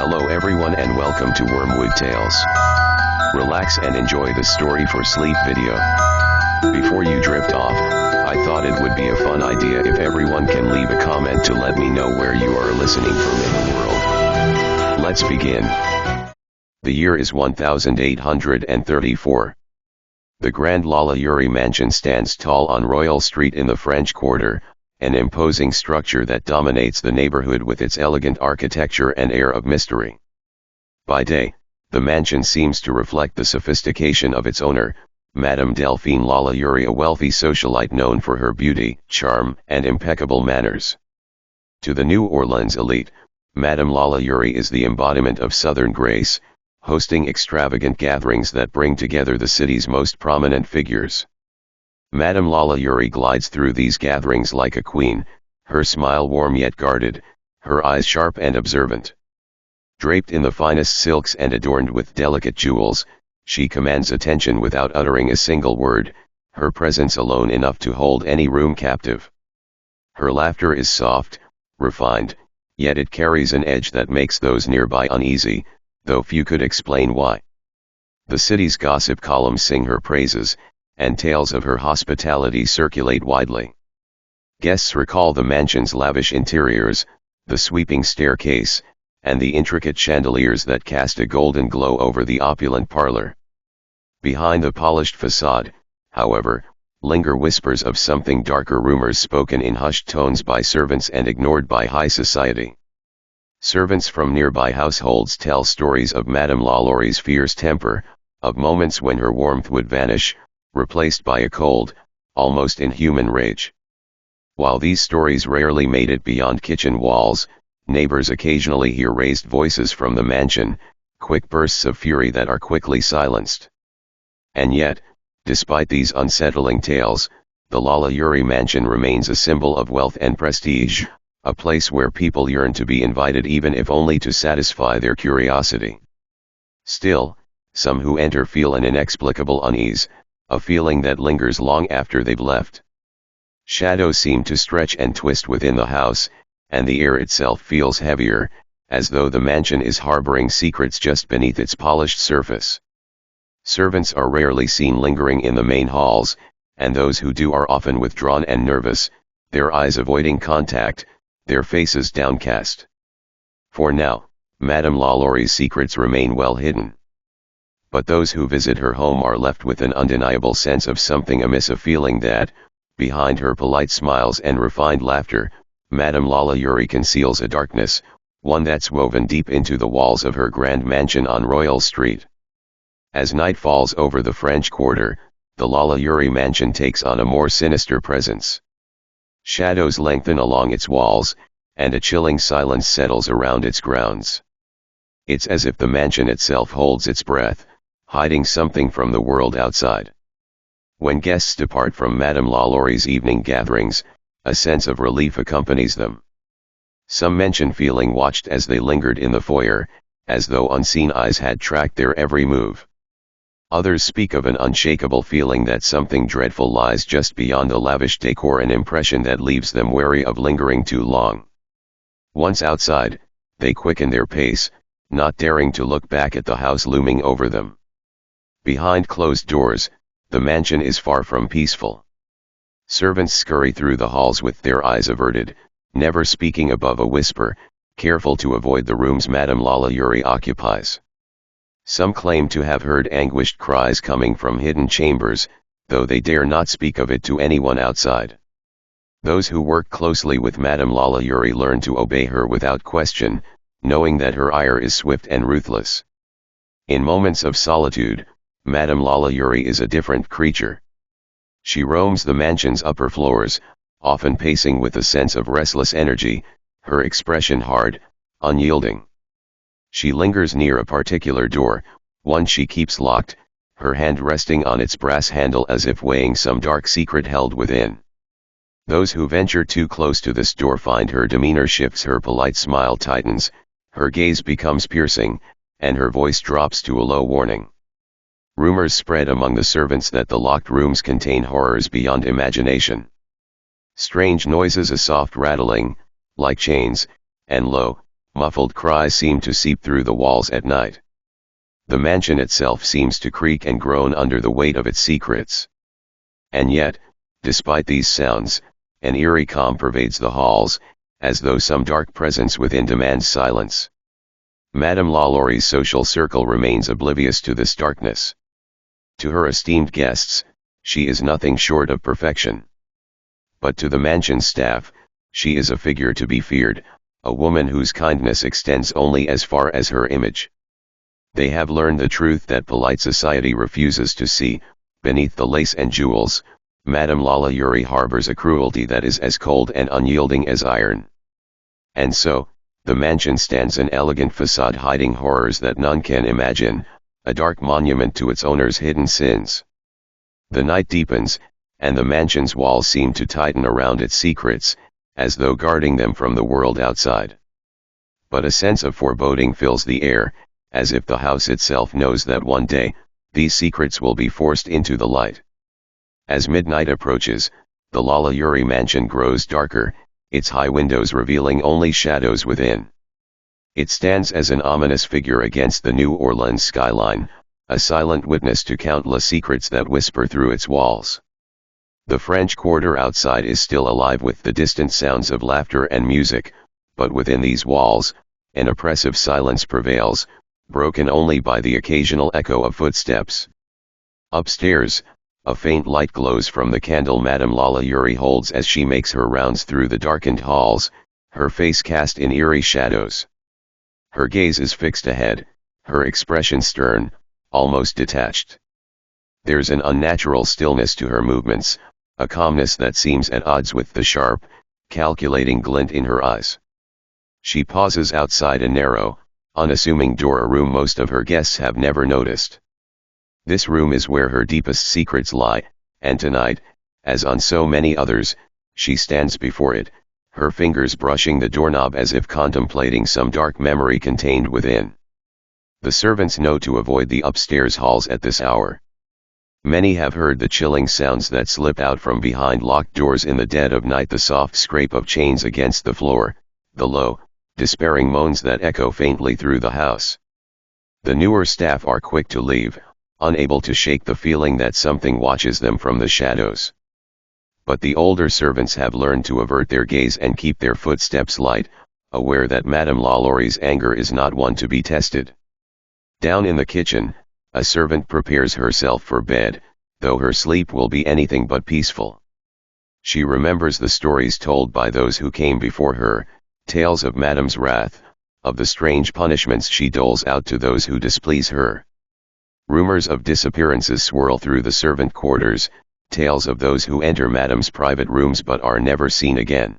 Hello everyone and welcome to Wormwood Tales. Relax and enjoy the story for sleep video. Before you drift off, I thought it would be a fun idea if everyone can leave a comment to let me know where you are listening from in the world. Let's begin. The year is 1834. The Grand Lalaurie mansion stands tall on Royal Street in the French Quarter, an imposing structure that dominates the neighborhood with its elegant architecture and air of mystery. By day, the mansion seems to reflect the sophistication of its owner, Madame Delphine Lalaurie, a wealthy socialite known for her beauty, charm, and impeccable manners. To the New Orleans elite, Madame Lalaurie is the embodiment of Southern grace, hosting extravagant gatherings that bring together the city's most prominent figures. Madame Lalaurie glides through these gatherings like a queen, her smile warm yet guarded, her eyes sharp and observant. Draped in the finest silks and adorned with delicate jewels, she commands attention without uttering a single word, her presence alone enough to hold any room captive. Her laughter is soft, refined, yet it carries an edge that makes those nearby uneasy, though few could explain why. The city's gossip columns sing her praises, and tales of her hospitality circulate widely. Guests recall the mansion's lavish interiors, the sweeping staircase, and the intricate chandeliers that cast a golden glow over the opulent parlor. Behind the polished facade, however, linger whispers of something darker, rumors spoken in hushed tones by servants and ignored by high society. Servants from nearby households tell stories of Madame Lalaurie's fierce temper, of moments when her warmth would vanish, replaced by a cold, almost inhuman rage. While these stories rarely made it beyond kitchen walls, neighbors occasionally hear raised voices from the mansion, quick bursts of fury that are quickly silenced. And yet, despite these unsettling tales, the Lalaurie mansion remains a symbol of wealth and prestige, a place where people yearn to be invited even if only to satisfy their curiosity. Still, some who enter feel an inexplicable unease, a feeling that lingers long after they've left. Shadows seem to stretch and twist within the house, and the air itself feels heavier, as though the mansion is harboring secrets just beneath its polished surface. Servants are rarely seen lingering in the main halls, and those who do are often withdrawn and nervous, their eyes avoiding contact, their faces downcast. For now, Madame Lalaurie's secrets remain well hidden. But those who visit her home are left with an undeniable sense of something amiss, a feeling that, behind her polite smiles and refined laughter, Madame Lalaurie conceals a darkness, one that's woven deep into the walls of her grand mansion on Royal Street. As night falls over the French Quarter, the Lalaurie mansion takes on a more sinister presence. Shadows lengthen along its walls, and a chilling silence settles around its grounds. It's as if the mansion itself holds its breath, hiding something from the world outside. When guests depart from Madame Lalaurie's evening gatherings, a sense of relief accompanies them. Some mention feeling watched as they lingered in the foyer, as though unseen eyes had tracked their every move. Others speak of an unshakable feeling that something dreadful lies just beyond the lavish decor, an impression that leaves them wary of lingering too long. Once outside, they quicken their pace, not daring to look back at the house looming over them. Behind closed doors, the mansion is far from peaceful. Servants scurry through the halls with their eyes averted, never speaking above a whisper, careful to avoid the rooms Madame Lalaurie occupies. Some claim to have heard anguished cries coming from hidden chambers, though they dare not speak of it to anyone outside. Those who work closely with Madame Lalaurie learn to obey her without question, knowing that her ire is swift and ruthless. In moments of solitude, Madame Lalaurie is a different creature. She roams the mansion's upper floors, often pacing with a sense of restless energy, her expression hard, unyielding. She lingers near a particular door, one she keeps locked, her hand resting on its brass handle as if weighing some dark secret held within. Those who venture too close to this door find her demeanor shifts, her polite smile tightens, her gaze becomes piercing, and her voice drops to a low warning. Rumors spread among the servants that the locked rooms contain horrors beyond imagination. Strange noises, a soft rattling, like chains, and low, Muffled cries seem to seep through the walls at night. The mansion itself seems to creak and groan under the weight of its secrets. And yet, despite these sounds, an eerie calm pervades the halls, as though some dark presence within demands silence. Madame Lalaurie's social circle remains oblivious to this darkness. To her esteemed guests, she is nothing short of perfection. But to the mansion staff, she is a figure to be feared, a woman whose kindness extends only as far as her image. They have learned the truth that polite society refuses to see. Beneath the lace and jewels, Madame Lalaurie harbors a cruelty that is as cold and unyielding as iron. And so, the mansion stands an elegant facade hiding horrors that none can imagine, a dark monument to its owner's hidden sins. The night deepens, and the mansion's walls seem to tighten around its secrets, as though guarding them from the world outside. But a sense of foreboding fills the air, as if the house itself knows that one day, these secrets will be forced into the light. As midnight approaches, the Lalaurie mansion grows darker, its high windows revealing only shadows within. It stands as an ominous figure against the New Orleans skyline, a silent witness to countless secrets that whisper through its walls. The French Quarter outside is still alive with the distant sounds of laughter and music, but within these walls, an oppressive silence prevails, broken only by the occasional echo of footsteps. Upstairs, a faint light glows from the candle Madame Lalaurie holds as she makes her rounds through the darkened halls, her face cast in eerie shadows. Her gaze is fixed ahead, her expression stern, almost detached. There's an unnatural stillness to her movements, a calmness that seems at odds with the sharp, calculating glint in her eyes. She pauses outside a narrow, unassuming door, a room most of her guests have never noticed. This room is where her deepest secrets lie, and tonight, as on so many others, she stands before it, her fingers brushing the doorknob as if contemplating some dark memory contained within. The servants know to avoid the upstairs halls at this hour. Many have heard the chilling sounds that slip out from behind locked doors in the dead of night, the soft scrape of chains against the floor, the low, despairing moans that echo faintly through the house. The newer staff are quick to leave, unable to shake the feeling that something watches them from the shadows. But the older servants have learned to avert their gaze and keep their footsteps light, aware that Madame Lalaurie's anger is not one to be tested. Down in the kitchen, a servant prepares herself for bed, though her sleep will be anything but peaceful. She remembers the stories told by those who came before her, tales of Madame's wrath, of the strange punishments she doles out to those who displease her. Rumors of disappearances swirl through the servant quarters, tales of those who enter Madame's private rooms but are never seen again.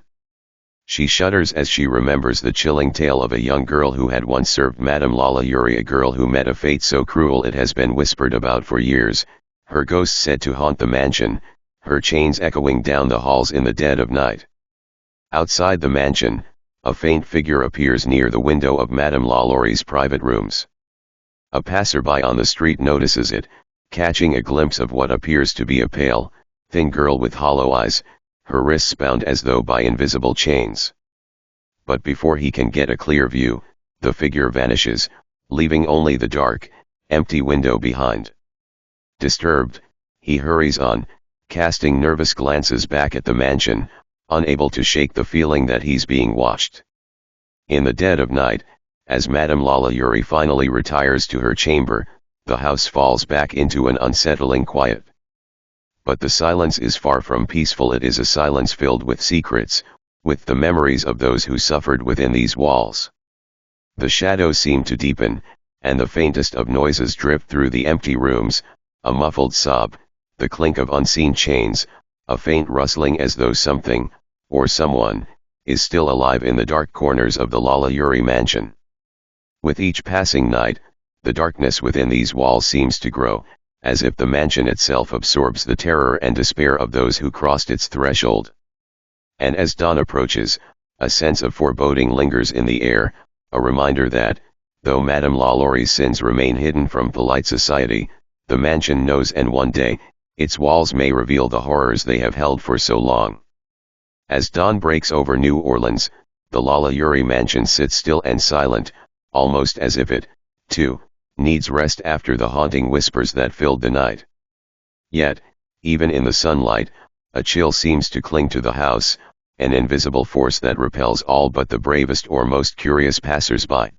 She shudders as she remembers the chilling tale of a young girl who had once served Madame Lalaurie, a girl who met a fate so cruel it has been whispered about for years, her ghost said to haunt the mansion, her chains echoing down the halls in the dead of night. Outside the mansion, a faint figure appears near the window of Madame Lalaurie's private rooms. A passerby on the street notices it, catching a glimpse of what appears to be a pale, thin girl with hollow eyes, her wrists bound as though by invisible chains. But before he can get a clear view, the figure vanishes, leaving only the dark, empty window behind. Disturbed, he hurries on, casting nervous glances back at the mansion, unable to shake the feeling that he's being watched. In the dead of night, as Madame Lalaurie finally retires to her chamber, the house falls back into an unsettling quiet. But the silence is far from peaceful. It is a silence filled with secrets, with the memories of those who suffered within these walls. The shadows seem to deepen, and the faintest of noises drift through the empty rooms, a muffled sob, the clink of unseen chains, a faint rustling as though something, or someone, is still alive in the dark corners of the Lalaurie mansion. With each passing night, the darkness within these walls seems to grow, as if the mansion itself absorbs the terror and despair of those who crossed its threshold. And as dawn approaches, a sense of foreboding lingers in the air, a reminder that, though Madame Lalaurie's sins remain hidden from polite society, the mansion knows, and one day, its walls may reveal the horrors they have held for so long. As dawn breaks over New Orleans, the Lalaurie mansion sits still and silent, almost as if it, too, needs rest after the haunting whispers that filled the night. Yet, even in the sunlight, a chill seems to cling to the house, an invisible force that repels all but the bravest or most curious passers-by.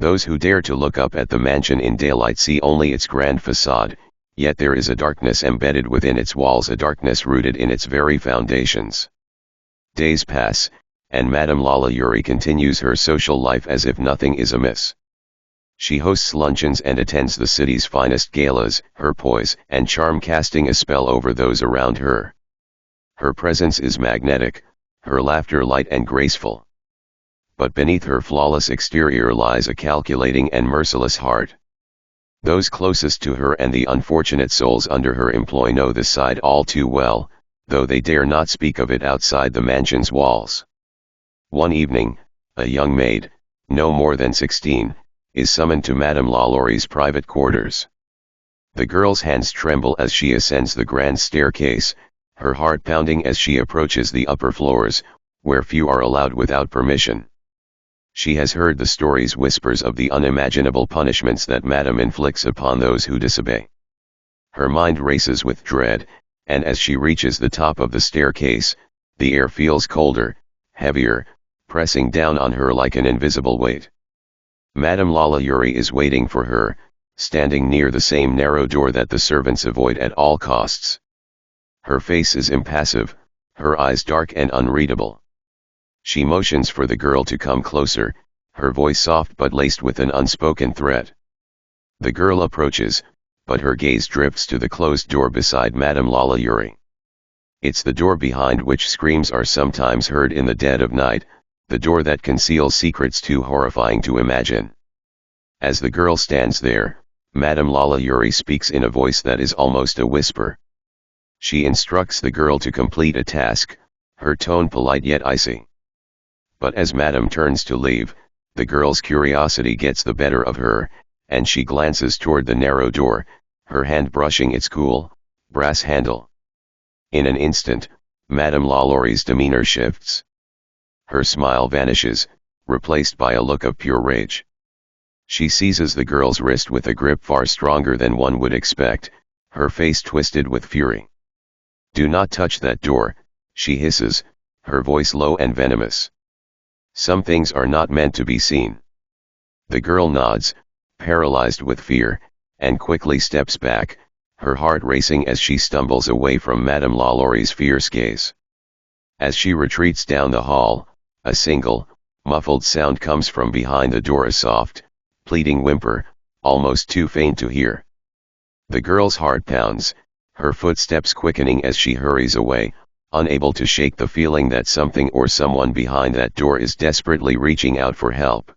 Those who dare to look up at the mansion in daylight see only its grand facade, yet there is a darkness embedded within its walls, a darkness rooted in its very foundations. Days pass, and Madame Lalaurie continues her social life as if nothing is amiss. She hosts luncheons and attends the city's finest galas, her poise and charm casting a spell over those around her. Her presence is magnetic, her laughter light and graceful. But beneath her flawless exterior lies a calculating and merciless heart. Those closest to her and the unfortunate souls under her employ know this side all too well, though they dare not speak of it outside the mansion's walls. One evening, a young maid, no more than 16, is summoned to Madame Lalaurie's private quarters. The girl's hands tremble as she ascends the grand staircase, her heart pounding as she approaches the upper floors, where few are allowed without permission. She has heard the stories, whispers of the unimaginable punishments that Madame inflicts upon those who disobey. Her mind races with dread, and as she reaches the top of the staircase, the air feels colder, heavier, pressing down on her like an invisible weight. Madame Lalaurie is waiting for her, standing near the same narrow door that the servants avoid at all costs. Her face is impassive, her eyes dark and unreadable. She motions for the girl to come closer, her voice soft but laced with an unspoken threat. The girl approaches, but her gaze drifts to the closed door beside Madame Lalaurie. It's the door behind which screams are sometimes heard in the dead of night, the door that conceals secrets too horrifying to imagine. As the girl stands there, Madame Lalaurie speaks in a voice that is almost a whisper. She instructs the girl to complete a task, her tone polite yet icy. But as Madame turns to leave, the girl's curiosity gets the better of her, and she glances toward the narrow door, her hand brushing its cool, brass handle. In an instant, Madame Lalaurie's demeanor shifts. Her smile vanishes, replaced by a look of pure rage. She seizes the girl's wrist with a grip far stronger than one would expect, her face twisted with fury. "Do not touch that door," she hisses, her voice low and venomous. "Some things are not meant to be seen." The girl nods, paralyzed with fear, and quickly steps back, her heart racing as she stumbles away from Madame Lalaurie's fierce gaze. As she retreats down the hall, a single, muffled sound comes from behind the door, a soft, pleading whimper, almost too faint to hear. The girl's heart pounds, her footsteps quickening as she hurries away, unable to shake the feeling that something or someone behind that door is desperately reaching out for help.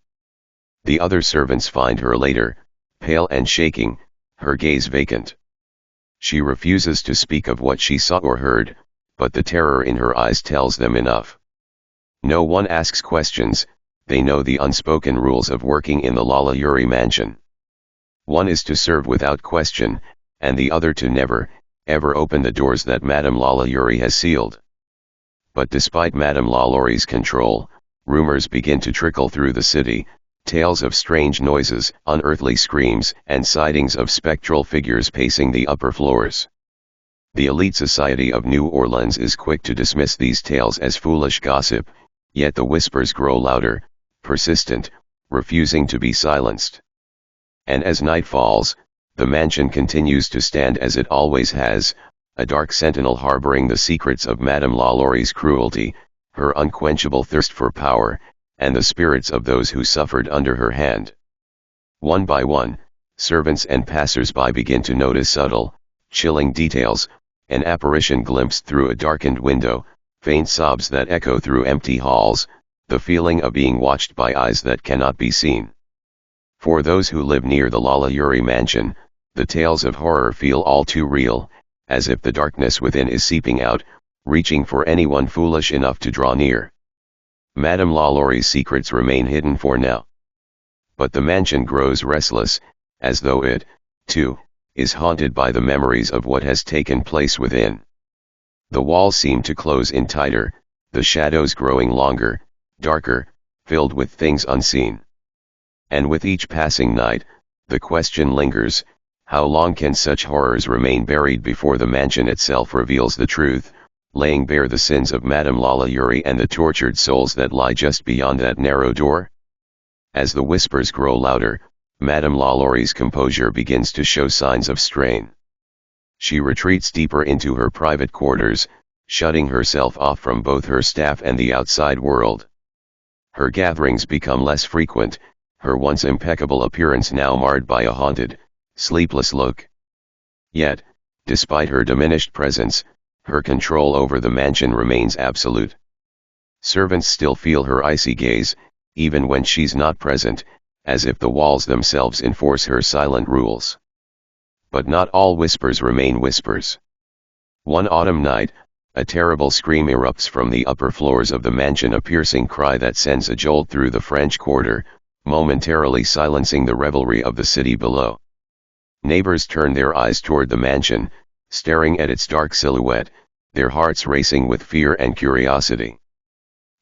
The other servants find her later, pale and shaking, her gaze vacant. She refuses to speak of what she saw or heard, but the terror in her eyes tells them enough. No one asks questions, they know the unspoken rules of working in the Lalaurie mansion. One is to serve without question, and the other to never, ever open the doors that Madame Lalaurie has sealed. But despite Madame Lalaurie's control, rumors begin to trickle through the city, tales of strange noises, unearthly screams, and sightings of spectral figures pacing the upper floors. The elite society of New Orleans is quick to dismiss these tales as foolish gossip, yet the whispers grow louder, persistent, refusing to be silenced. And as night falls, the mansion continues to stand as it always has, a dark sentinel harboring the secrets of Madame Lalaurie's cruelty, her unquenchable thirst for power, and the spirits of those who suffered under her hand. One by one, servants and passers-by begin to notice subtle, chilling details, an apparition glimpsed through a darkened window, faint sobs that echo through empty halls, the feeling of being watched by eyes that cannot be seen. For those who live near the Lalaurie mansion, the tales of horror feel all too real, as if the darkness within is seeping out, reaching for anyone foolish enough to draw near. Madame Lalaurie's secrets remain hidden for now. But the mansion grows restless, as though it, too, is haunted by the memories of what has taken place within. The walls seem to close in tighter, the shadows growing longer, darker, filled with things unseen. And with each passing night, the question lingers, how long can such horrors remain buried before the mansion itself reveals the truth, laying bare the sins of Madame Lalaurie and the tortured souls that lie just beyond that narrow door? As the whispers grow louder, Madame Lalaurie's composure begins to show signs of strain. She retreats deeper into her private quarters, shutting herself off from both her staff and the outside world. Her gatherings become less frequent, her once impeccable appearance now marred by a haunted, sleepless look. Yet, despite her diminished presence, her control over the mansion remains absolute. Servants still feel her icy gaze, even when she's not present, as if the walls themselves enforce her silent rules. But not all whispers remain whispers. One autumn night, a terrible scream erupts from the upper floors of the mansion, a piercing cry that sends a jolt through the French Quarter, momentarily silencing the revelry of the city below. Neighbors turn their eyes toward the mansion, staring at its dark silhouette, their hearts racing with fear and curiosity.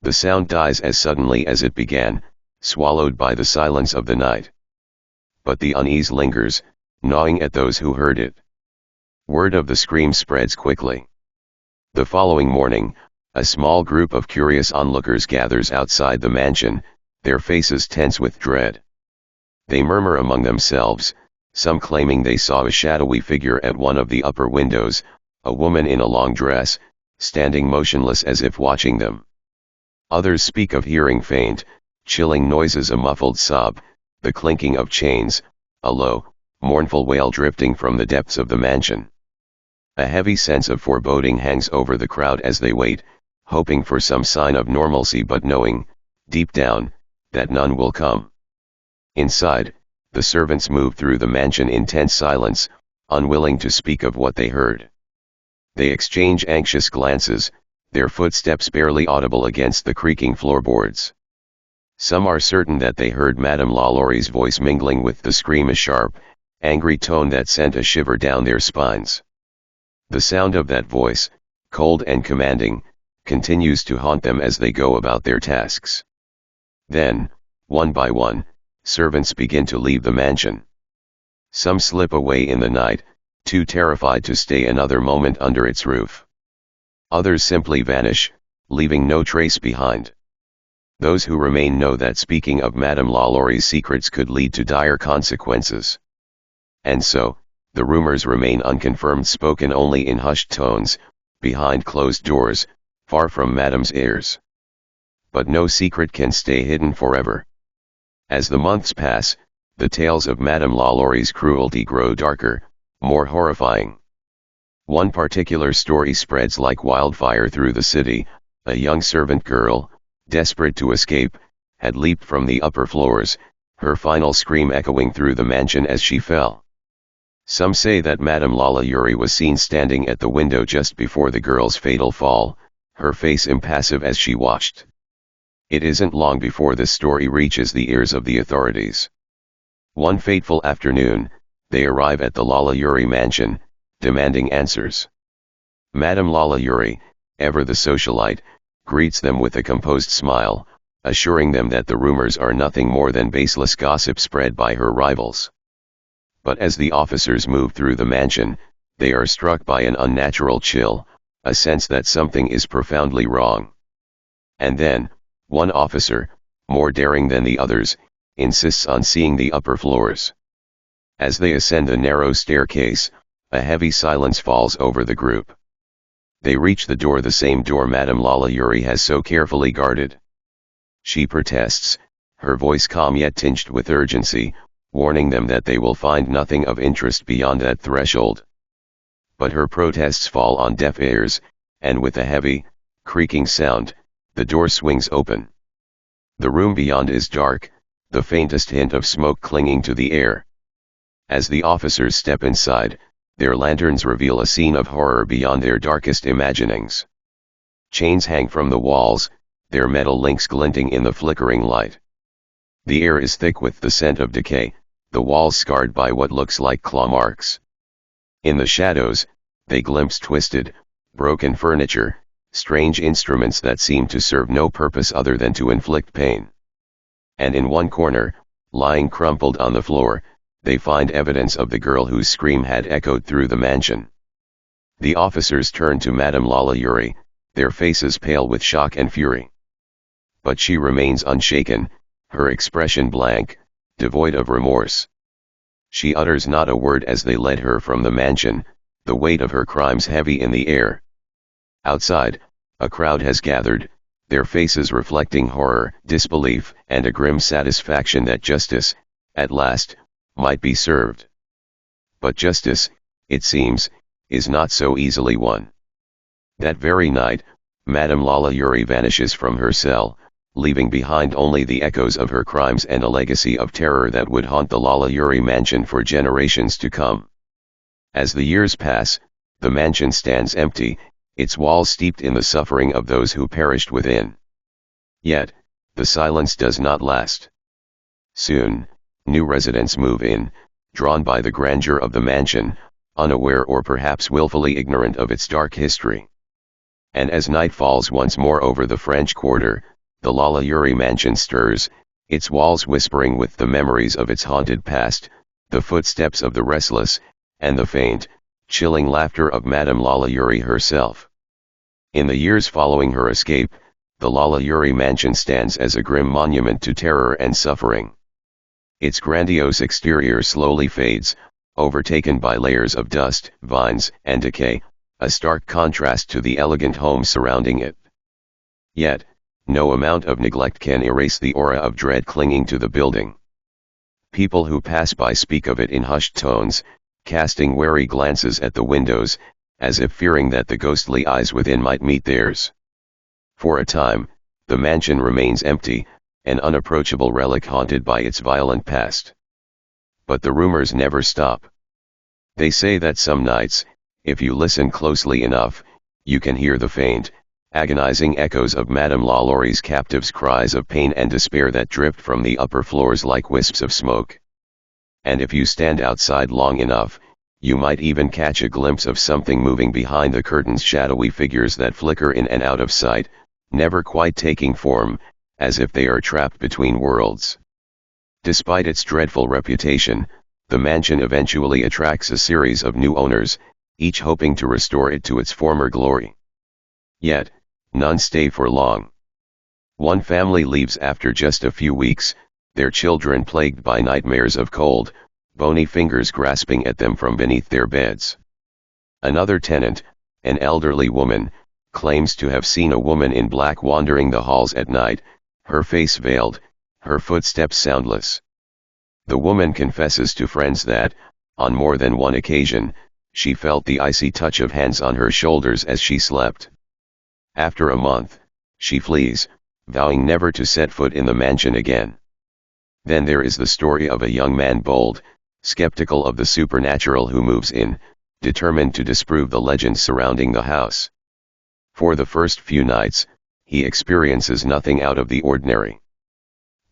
The sound dies as suddenly as it began, swallowed by the silence of the night. But the unease lingers, gnawing at those who heard it. Word of the scream spreads quickly. The following morning, a small group of curious onlookers gathers outside the mansion, their faces tense with dread. They murmur among themselves, some claiming they saw a shadowy figure at one of the upper windows, a woman in a long dress, standing motionless as if watching them. Others speak of hearing faint, chilling noises, a muffled sob, the clinking of chains, a low, mournful wail drifting from the depths of the mansion. A heavy sense of foreboding hangs over the crowd as they wait, hoping for some sign of normalcy but knowing, deep down, that none will come. Inside, the servants move through the mansion in tense silence, unwilling to speak of what they heard. They exchange anxious glances, their footsteps barely audible against the creaking floorboards. Some are certain that they heard Madame Lalaurie's voice mingling with the scream, a sharp, angry tone that sent a shiver down their spines. The sound of that voice, cold and commanding, continues to haunt them as they go about their tasks. Then, one by one, servants begin to leave the mansion. Some slip away in the night, too terrified to stay another moment under its roof. Others simply vanish, leaving no trace behind. Those who remain know that speaking of Madame Lalaurie's secrets could lead to dire consequences. And so, the rumors remain unconfirmed, spoken only in hushed tones, behind closed doors, far from Madame's ears. But no secret can stay hidden forever. As the months pass, the tales of Madame Lalaurie's cruelty grow darker, more horrifying. One particular story spreads like wildfire through the city. A young servant girl, desperate to escape, had leaped from the upper floors, her final scream echoing through the mansion as she fell. Some say that Madame Lalaurie was seen standing at the window just before the girl's fatal fall, her face impassive as she watched. It isn't long before this story reaches the ears of the authorities. One fateful afternoon, they arrive at the Lalaurie mansion, demanding answers. Madame Lalaurie, ever the socialite, greets them with a composed smile, assuring them that the rumors are nothing more than baseless gossip spread by her rivals. But as the officers move through the mansion, they are struck by an unnatural chill, a sense that something is profoundly wrong. And then, one officer, more daring than the others, insists on seeing the upper floors. As they ascend the narrow staircase, a heavy silence falls over the group. They reach the door, the same door Madame Lalaurie has so carefully guarded. She protests, her voice calm yet tinged with urgency, warning them that they will find nothing of interest beyond that threshold. But her protests fall on deaf ears, and with a heavy, creaking sound, the door swings open. The room beyond is dark, the faintest hint of smoke clinging to the air. As the officers step inside, their lanterns reveal a scene of horror beyond their darkest imaginings. Chains hang from the walls, their metal links glinting in the flickering light. The air is thick with the scent of decay, the walls scarred by what looks like claw marks. In the shadows, they glimpse twisted, broken furniture, strange instruments that seem to serve no purpose other than to inflict pain. And in one corner, lying crumpled on the floor, they find evidence of the girl whose scream had echoed through the mansion. The officers turn to Madame Lalaurie, their faces pale with shock and fury. But she remains unshaken, her expression blank, devoid of remorse. She utters not a word as they led her from the mansion, the weight of her crimes heavy in the air. Outside, a crowd has gathered, their faces reflecting horror, disbelief, and a grim satisfaction that justice, at last, might be served. But justice, it seems, is not so easily won. That very night, Madame Lalaurie vanishes from her cell, leaving behind only the echoes of her crimes and a legacy of terror that would haunt the Lalaurie mansion for generations to come. As the years pass, the mansion stands empty, its walls steeped in the suffering of those who perished within. Yet, the silence does not last. Soon, new residents move in, drawn by the grandeur of the mansion, unaware or perhaps willfully ignorant of its dark history. And as night falls once more over the French Quarter, the Lalaurie mansion stirs, its walls whispering with the memories of its haunted past, the footsteps of the restless, and the faint, chilling laughter of Madame Lalaurie herself. In the years following her escape, the Lalaurie mansion stands as a grim monument to terror and suffering. Its grandiose exterior slowly fades, overtaken by layers of dust, vines, and decay, a stark contrast to the elegant home surrounding it. Yet, no amount of neglect can erase the aura of dread clinging to the building. People who pass by speak of it in hushed tones, casting wary glances at the windows, as if fearing that the ghostly eyes within might meet theirs. For a time, the mansion remains empty, an unapproachable relic haunted by its violent past. But the rumors never stop. They say that some nights, if you listen closely enough, you can hear the faint, agonizing echoes of Madame Lalaurie's captives' cries of pain and despair that drift from the upper floors like wisps of smoke. And if you stand outside long enough, you might even catch a glimpse of something moving behind the curtains, shadowy figures that flicker in and out of sight, never quite taking form, as if they are trapped between worlds. Despite its dreadful reputation, the mansion eventually attracts a series of new owners, each hoping to restore it to its former glory. Yet, none stay for long. One family leaves after just a few weeks, their children plagued by nightmares of cold, bony fingers grasping at them from beneath their beds. Another tenant, an elderly woman, claims to have seen a woman in black wandering the halls at night, her face veiled, her footsteps soundless. The woman confesses to friends that, on more than one occasion, she felt the icy touch of hands on her shoulders as she slept. After a month, she flees, vowing never to set foot in the mansion again. Then there is the story of a young man bold, skeptical of the supernatural, who moves in, determined to disprove the legends surrounding the house. For the first few nights, he experiences nothing out of the ordinary.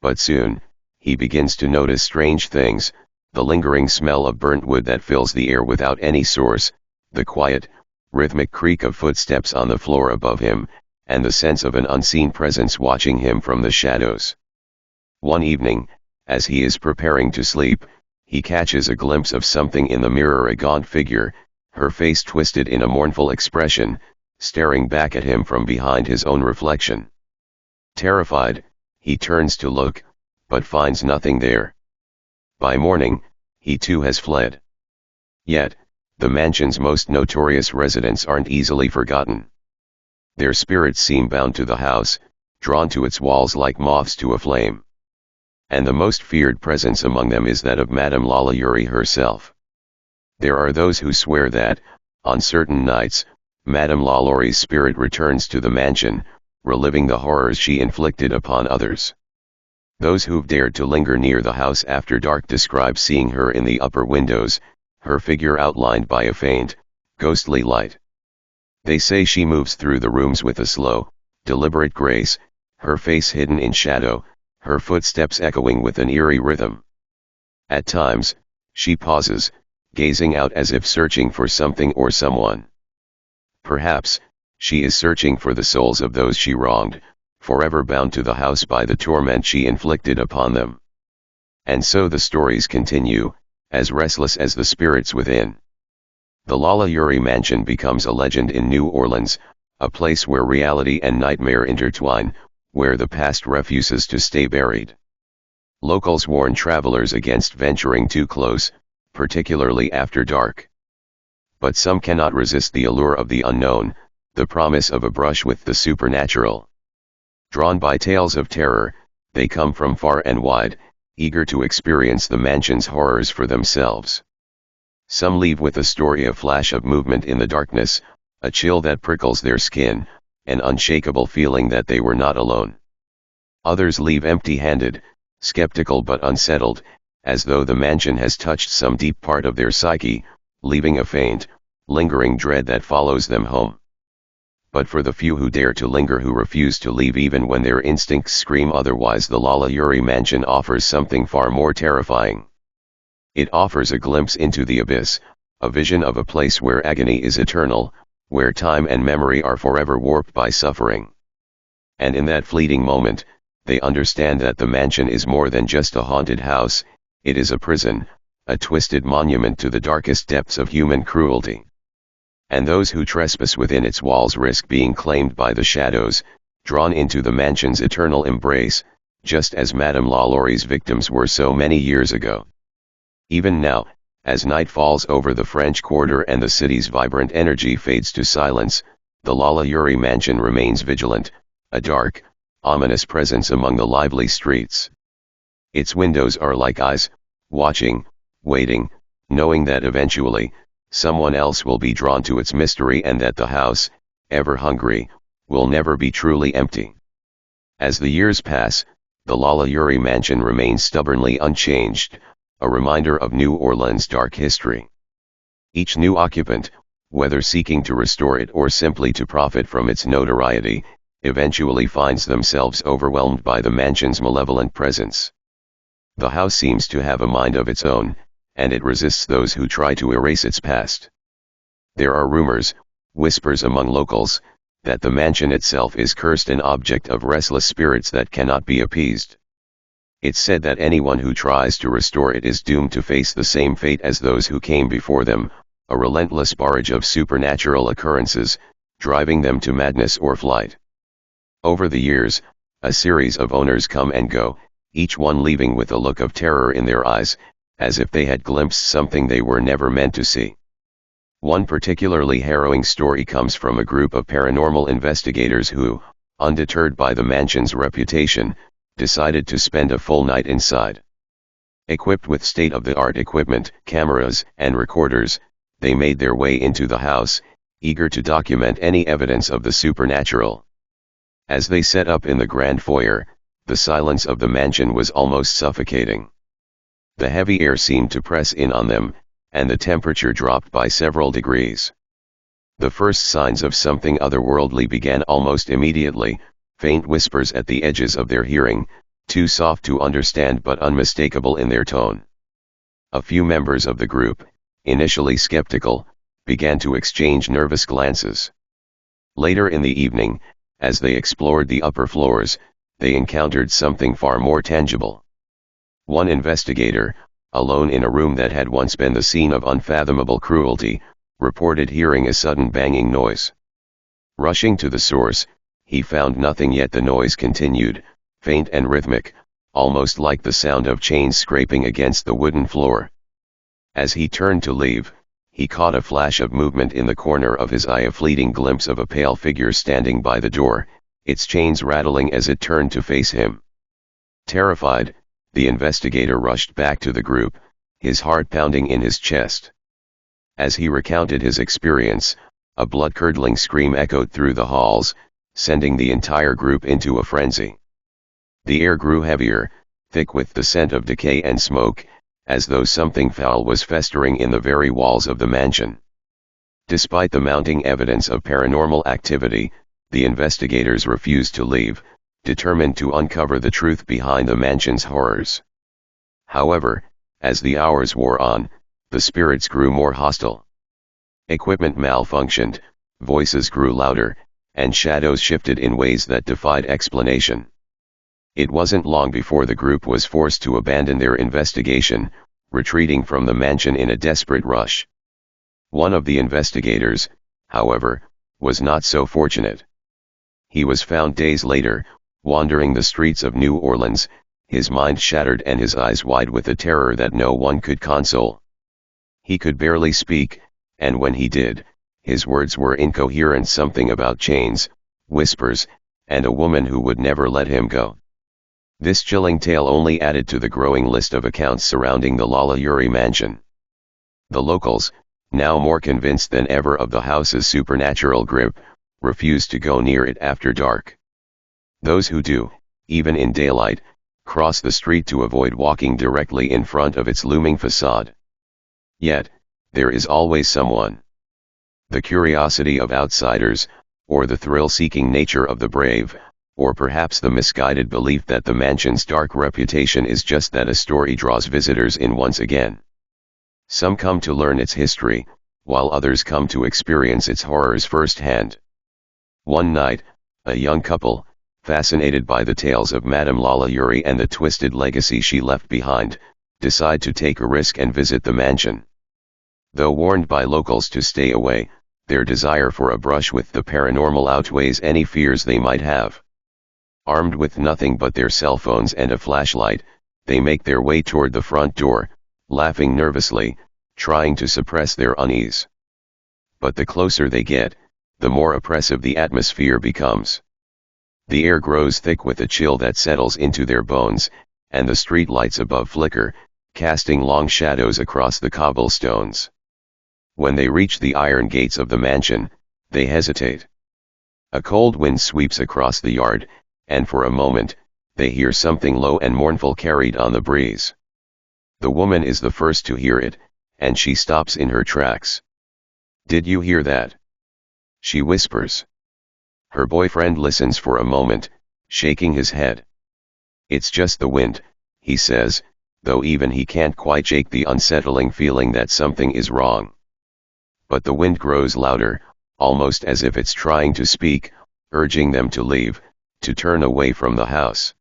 But soon, he begins to notice strange things, the lingering smell of burnt wood that fills the air without any source, the quiet, rhythmic creak of footsteps on the floor above him, and the sense of an unseen presence watching him from the shadows. One evening, as he is preparing to sleep, he catches a glimpse of something in the mirror, a gaunt figure, her face twisted in a mournful expression, staring back at him from behind his own reflection. Terrified, he turns to look, but finds nothing there. By morning, he too has fled. Yet, the mansion's most notorious residents aren't easily forgotten. Their spirits seem bound to the house, drawn to its walls like moths to a flame. And the most feared presence among them is that of Madame Lalaurie herself. There are those who swear that, on certain nights, Madame Lalaurie's spirit returns to the mansion, reliving the horrors she inflicted upon others. Those who've dared to linger near the house after dark describe seeing her in the upper windows, her figure outlined by a faint, ghostly light. They say she moves through the rooms with a slow, deliberate grace, her face hidden in shadow, her footsteps echoing with an eerie rhythm. At times, she pauses, gazing out as if searching for something or someone. Perhaps, She is searching for the souls of those she wronged, forever bound to the house by the torment she inflicted upon them. And so the stories continue, as restless as the spirits within. The Lalaurie mansion becomes a legend in New Orleans, a place where reality and nightmare intertwine, where the past refuses to stay buried. Locals warn travelers against venturing too close, particularly after dark. But some cannot resist the allure of the unknown, the promise of a brush with the supernatural. Drawn by tales of terror, they come from far and wide, eager to experience the mansion's horrors for themselves. Some leave with a story, a flash of movement in the darkness, a chill that prickles their skin, an unshakable feeling that they were not alone. Others leave empty-handed, skeptical but unsettled, as though the mansion has touched some deep part of their psyche, leaving a faint, lingering dread that follows them home. But for the few who dare to linger, who refuse to leave even when their instincts scream otherwise, the Lalaurie mansion offers something far more terrifying. It offers a glimpse into the abyss, a vision of a place where agony is eternal, where time and memory are forever warped by suffering. And in that fleeting moment, they understand that the mansion is more than just a haunted house, it is a prison, a twisted monument to the darkest depths of human cruelty. And those who trespass within its walls risk being claimed by the shadows, drawn into the mansion's eternal embrace, just as Madame Lalaurie's victims were so many years ago. Even now, as night falls over the French Quarter and the city's vibrant energy fades to silence, the Lalaurie mansion remains vigilant, a dark, ominous presence among the lively streets. Its windows are like eyes, watching, waiting, knowing that eventually, someone else will be drawn to its mystery, and that the house, ever hungry, will never be truly empty. As the years pass, the Lalaurie mansion remains stubbornly unchanged, a reminder of New Orleans' dark history. Each new occupant, whether seeking to restore it or simply to profit from its notoriety, eventually finds themselves overwhelmed by the mansion's malevolent presence. The house seems to have a mind of its own, and it resists those who try to erase its past. There are rumors, whispers among locals, that the mansion itself is cursed, an object of restless spirits that cannot be appeased. It's said that anyone who tries to restore it is doomed to face the same fate as those who came before them, a relentless barrage of supernatural occurrences, driving them to madness or flight. Over the years, a series of owners come and go, each one leaving with a look of terror in their eyes, as if they had glimpsed something they were never meant to see. One particularly harrowing story comes from a group of paranormal investigators who, undeterred by the mansion's reputation, decided to spend a full night inside. Equipped with state-of-the-art equipment, cameras, and recorders, they made their way into the house, eager to document any evidence of the supernatural. As they set up in the grand foyer, the silence of the mansion was almost suffocating. The heavy air seemed to press in on them, and the temperature dropped by several degrees. The first signs of something otherworldly began almost immediately, faint whispers at the edges of their hearing, too soft to understand but unmistakable in their tone. A few members of the group, initially skeptical, began to exchange nervous glances. Later in the evening, as they explored the upper floors, they encountered something far more tangible. One investigator, alone in a room that had once been the scene of unfathomable cruelty, reported hearing a sudden banging noise. Rushing to the source, he found nothing, yet the noise continued, faint and rhythmic, almost like the sound of chains scraping against the wooden floor. As he turned to leave, he caught a flash of movement in the corner of his eye, a fleeting glimpse of a pale figure standing by the door, its chains rattling as it turned to face him. Terrified, the investigator rushed back to the group, his heart pounding in his chest. As he recounted his experience, a blood-curdling scream echoed through the halls, sending the entire group into a frenzy. The air grew heavier, thick with the scent of decay and smoke, as though something foul was festering in the very walls of the mansion. Despite the mounting evidence of paranormal activity, the investigators refused to leave, determined to uncover the truth behind the mansion's horrors. However, as the hours wore on, the spirits grew more hostile. Equipment malfunctioned, voices grew louder, and shadows shifted in ways that defied explanation. It wasn't long before the group was forced to abandon their investigation, retreating from the mansion in a desperate rush. One of the investigators, however, was not so fortunate. He was found days later, wandering the streets of New Orleans, his mind shattered and his eyes wide with a terror that no one could console. He could barely speak, and when he did, his words were incoherent, something about chains, whispers, and a woman who would never let him go. This chilling tale only added to the growing list of accounts surrounding the Lalaurie mansion. The locals, now more convinced than ever of the house's supernatural grip, refused to go near it after dark. Those who do, even in daylight, cross the street to avoid walking directly in front of its looming facade. Yet, there is always someone. The curiosity of outsiders, or the thrill-seeking nature of the brave, or perhaps the misguided belief that the mansion's dark reputation is just that, a story draws visitors in once again. Some come to learn its history, while others come to experience its horrors firsthand. One night, a young couple, fascinated by the tales of Madame Lalaurie and the twisted legacy she left behind, decide to take a risk and visit the mansion. Though warned by locals to stay away, their desire for a brush with the paranormal outweighs any fears they might have. Armed with nothing but their cell phones and a flashlight, they make their way toward the front door, laughing nervously, trying to suppress their unease. But the closer they get, the more oppressive the atmosphere becomes. The air grows thick with a chill that settles into their bones, and the street lights above flicker, casting long shadows across the cobblestones. When they reach the iron gates of the mansion, they hesitate. A cold wind sweeps across the yard, and for a moment, they hear something low and mournful carried on the breeze. The woman is the first to hear it, and she stops in her tracks. "Did you hear that?" she whispers. Her boyfriend listens for a moment, shaking his head. "It's just the wind," he says, though even he can't quite shake the unsettling feeling that something is wrong. But the wind grows louder, almost as if it's trying to speak, urging them to leave, to turn away from the house.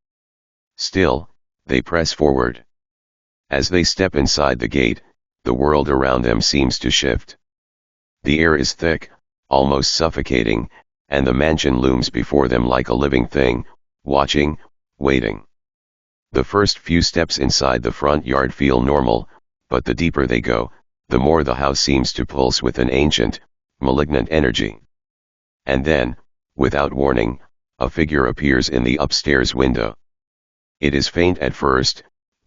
Still, they press forward. As they step inside the gate, the world around them seems to shift. The air is thick, almost suffocating, and the mansion looms before them like a living thing, watching, waiting. The first few steps inside the front yard feel normal, but the deeper they go, the more the house seems to pulse with an ancient, malignant energy. And then, without warning, a figure appears in the upstairs window. It is faint at first,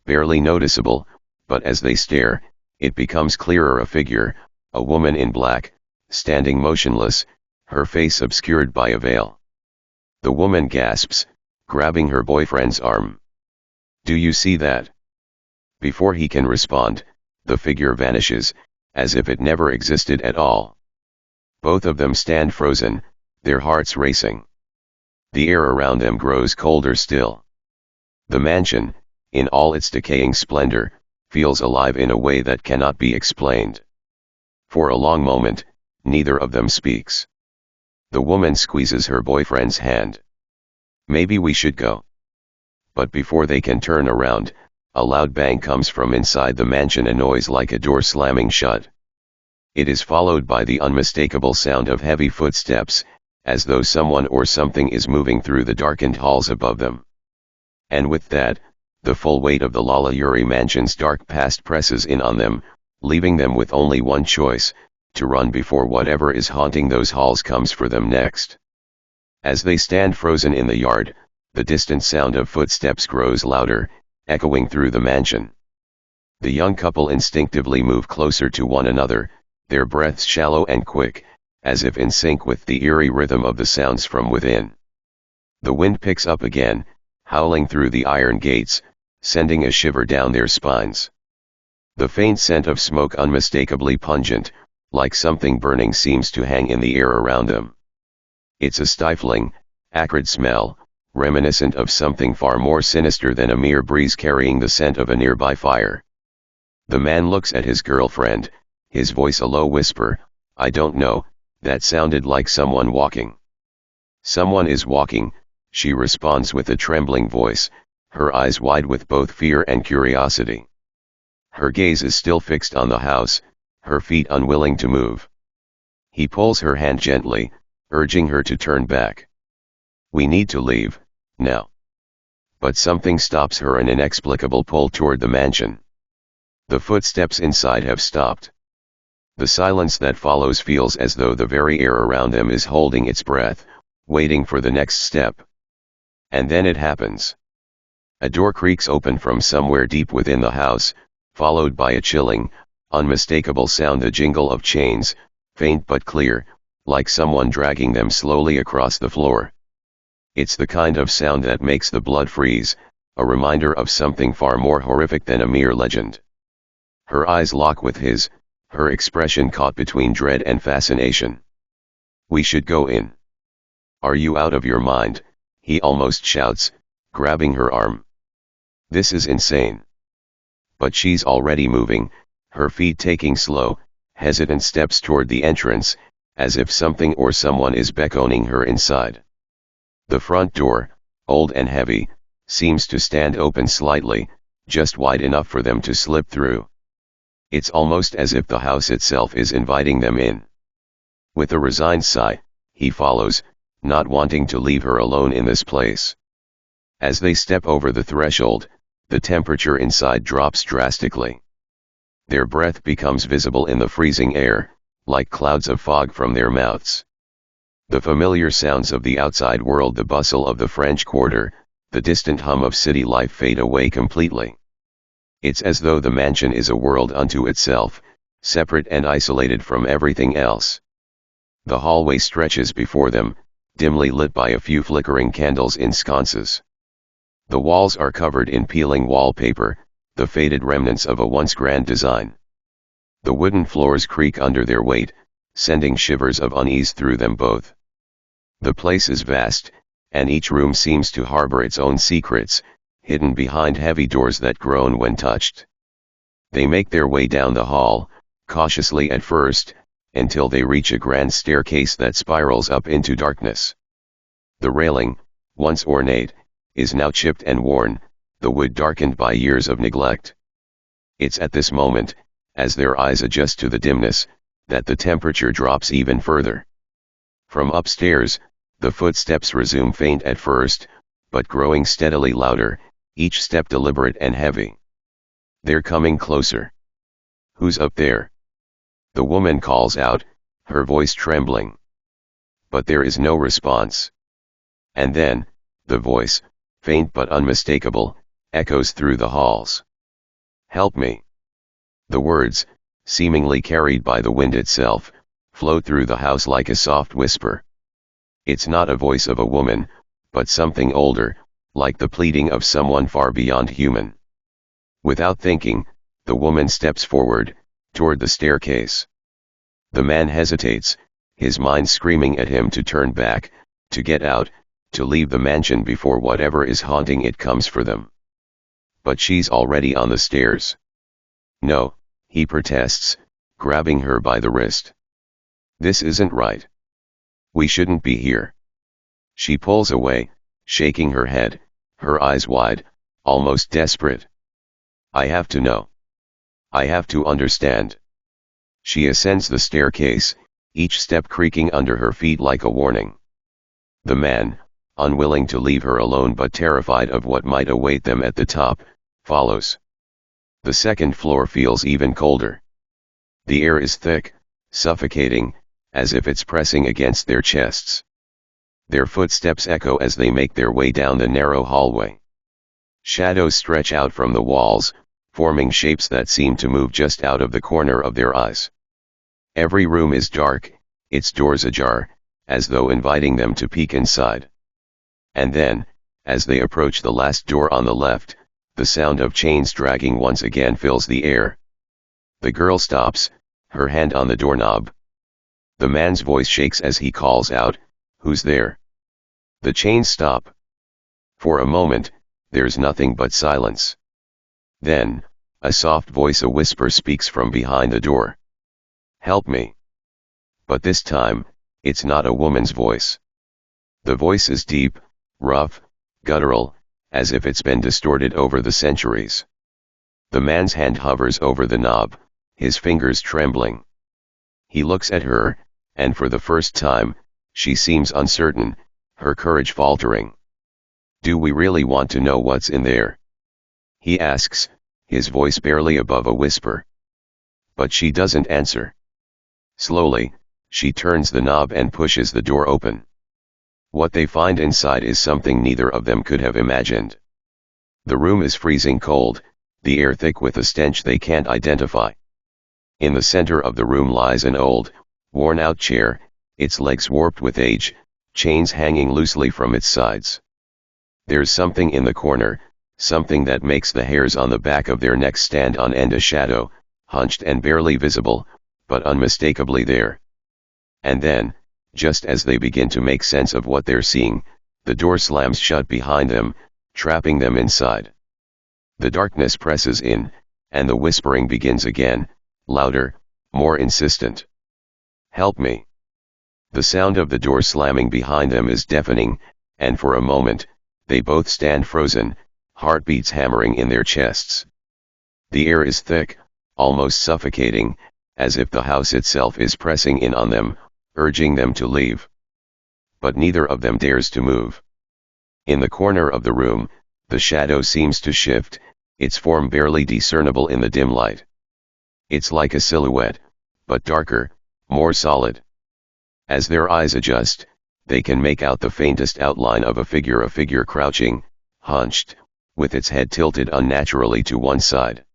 barely noticeable, but as they stare, it becomes clearer. A figure, a woman in black, standing motionless, her face obscured by a veil. The woman gasps, grabbing her boyfriend's arm. "Do you see that?" Before he can respond, the figure vanishes, as if it never existed at all. Both of them stand frozen, their hearts racing. The air around them grows colder still. The mansion, in all its decaying splendor, feels alive in a way that cannot be explained. For a long moment, neither of them speaks. The woman squeezes her boyfriend's hand. "Maybe we should go." But before they can turn around, a loud bang comes from inside the mansion, a noise like a door slamming shut. It is followed by the unmistakable sound of heavy footsteps, as though someone or something is moving through the darkened halls above them. And with that, the full weight of the Lalaurie mansion's dark past presses in on them, leaving them with only one choice: to run before whatever is haunting those halls comes for them next. As they stand frozen in the yard, the distant sound of footsteps grows louder, echoing through the mansion. The young couple instinctively move closer to one another, their breaths shallow and quick, as if in sync with the eerie rhythm of the sounds from within. The wind picks up again, howling through the iron gates, sending a shiver down their spines. The faint scent of smoke, unmistakably pungent, like something burning, seems to hang in the air around them. It's a stifling, acrid smell, reminiscent of something far more sinister than a mere breeze carrying the scent of a nearby fire. The man looks at his girlfriend, his voice a low whisper. "I don't know, that sounded like someone walking." "Someone is walking," she responds with a trembling voice, her eyes wide with both fear and curiosity. Her gaze is still fixed on the house, her feet unwilling to move. He pulls her hand gently, urging her to turn back. "We need to leave, now." But something stops her, an inexplicable pull toward the mansion. The footsteps inside have stopped. The silence that follows feels as though the very air around them is holding its breath, waiting for the next step. And then it happens. A door creaks open from somewhere deep within the house, followed by a chilling, unmistakable sound, the jingle of chains, faint but clear, like someone dragging them slowly across the floor. It's the kind of sound that makes the blood freeze, a reminder of something far more horrific than a mere legend. Her eyes lock with his, her expression caught between dread and fascination. "We should go in." "Are you out of your mind?" he almost shouts, grabbing her arm. This is insane. But she's already moving, her feet taking slow, hesitant steps toward the entrance, as if something or someone is beckoning her inside. The front door, old and heavy, seems to stand open slightly, just wide enough for them to slip through. It's almost as if the house itself is inviting them in. With a resigned sigh, he follows, not wanting to leave her alone in this place. As they step over the threshold, the temperature inside drops drastically. Their breath becomes visible in the freezing air, like clouds of fog from their mouths. The familiar sounds of the outside world, the bustle of the French Quarter, the distant hum of city life fade away completely. It's as though the mansion is a world unto itself, separate and isolated from everything else. The hallway stretches before them, dimly lit by a few flickering candles in sconces. The walls are covered in peeling wallpaper, the faded remnants of a once grand design. The wooden floors creak under their weight, sending shivers of unease through them both. The place is vast, and each room seems to harbor its own secrets, hidden behind heavy doors that groan when touched. They make their way down the hall, cautiously at first, until they reach a grand staircase that spirals up into darkness. The railing, once ornate, is now chipped and worn, the wood darkened by years of neglect. It's at this moment, as their eyes adjust to the dimness, that the temperature drops even further. From upstairs, the footsteps resume, faint at first, but growing steadily louder, each step deliberate and heavy. They're coming closer. "Who's up there?" the woman calls out, her voice trembling. But there is no response. And then, the voice, faint but unmistakable, echoes through the halls. "Help me." The words, seemingly carried by the wind itself, float through the house like a soft whisper. It's not a voice of a woman, but something older, like the pleading of someone far beyond human. Without thinking, the woman steps forward, toward the staircase. The man hesitates, his mind screaming at him to turn back, to get out, to leave the mansion before whatever is haunting it comes for them. But she's already on the stairs. "No," he protests, grabbing her by the wrist. "This isn't right. We shouldn't be here." She pulls away, shaking her head, her eyes wide, almost desperate. "I have to know. I have to understand." She ascends the staircase, each step creaking under her feet like a warning. The man, unwilling to leave her alone but terrified of what might await them at the top, follows. The second floor feels even colder. The air is thick, suffocating, as if it's pressing against their chests. Their footsteps echo as they make their way down the narrow hallway. Shadows stretch out from the walls, forming shapes that seem to move just out of the corner of their eyes. Every room is dark, its doors ajar, as though inviting them to peek inside. And then, as they approach the last door on the left, the sound of chains dragging once again fills the air. The girl stops, her hand on the doorknob. The man's voice shakes as he calls out, "Who's there?" The chains stop. For a moment, there's nothing but silence. Then, a soft voice, a whisper, speaks from behind the door. "Help me." But this time, it's not a woman's voice. The voice is deep, rough, guttural, as if it's been distorted over the centuries. The man's hand hovers over the knob, his fingers trembling. He looks at her, and for the first time, she seems uncertain, her courage faltering. "Do we really want to know what's in there?" he asks, his voice barely above a whisper. But she doesn't answer. Slowly, she turns the knob and pushes the door open. What they find inside is something neither of them could have imagined. The room is freezing cold, the air thick with a stench they can't identify. In the center of the room lies an old, worn-out chair, its legs warped with age, chains hanging loosely from its sides. There's something in the corner, something that makes the hairs on the back of their necks stand on end, a shadow, hunched and barely visible, but unmistakably there. And then, just as they begin to make sense of what they're seeing, the door slams shut behind them, trapping them inside. The darkness presses in, and the whispering begins again, louder, more insistent. "Help me." The sound of the door slamming behind them is deafening, and for a moment, they both stand frozen, heartbeats hammering in their chests. The air is thick, almost suffocating, as if the house itself is pressing in on them, urging them to leave. But neither of them dares to move. In the corner of the room, the shadow seems to shift, its form barely discernible in the dim light. It's like a silhouette, but darker, more solid. As their eyes adjust, they can make out the faintest outline of a figure crouching, hunched, with its head tilted unnaturally to one side.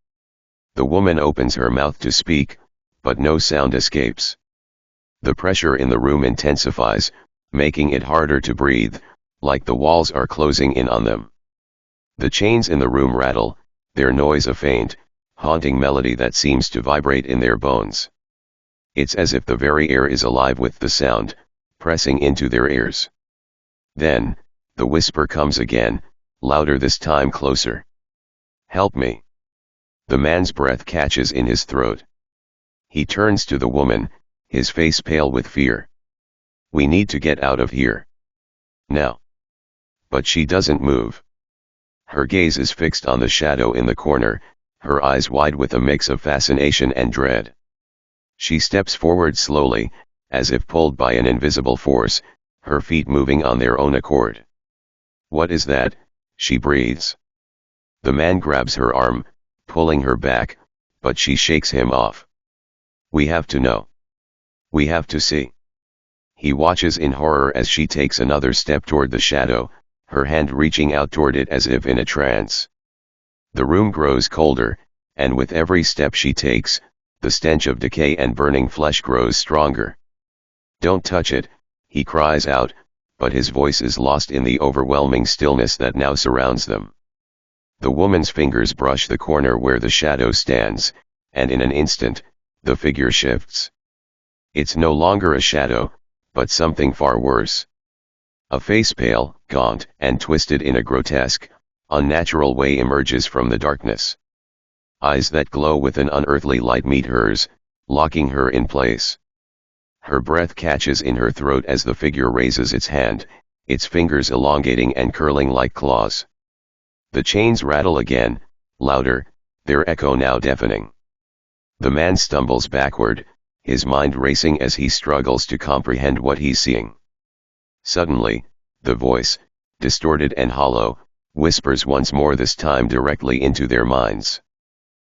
The woman opens her mouth to speak, but no sound escapes. The pressure in the room intensifies, making it harder to breathe, like the walls are closing in on them. The chains in the room rattle, their noise a faint, haunting melody that seems to vibrate in their bones. It's as if the very air is alive with the sound, pressing into their ears. Then, the whisper comes again, louder this time, closer. "Help me." The man's breath catches in his throat. He turns to the woman, his face pale with fear. "We need to get out of here. Now." But she doesn't move. Her gaze is fixed on the shadow in the corner, her eyes wide with a mix of fascination and dread. She steps forward slowly, as if pulled by an invisible force, her feet moving on their own accord. "What is that?" she breathes. The man grabs her arm, pulling her back, but she shakes him off. "We have to know. We have to see." He watches in horror as she takes another step toward the shadow, her hand reaching out toward it as if in a trance. The room grows colder, and with every step she takes, the stench of decay and burning flesh grows stronger. "Don't touch it," he cries out, but his voice is lost in the overwhelming stillness that now surrounds them. The woman's fingers brush the corner where the shadow stands, and in an instant, the figure shifts. It's no longer a shadow, but something far worse. A face pale, gaunt, and twisted in a grotesque, unnatural way emerges from the darkness. Eyes that glow with an unearthly light meet hers, locking her in place. Her breath catches in her throat as the figure raises its hand, its fingers elongating and curling like claws. The chains rattle again, louder, their echo now deafening. The man stumbles backward, his mind racing as he struggles to comprehend what he's seeing. Suddenly, the voice, distorted and hollow, whispers once more, this time directly into their minds.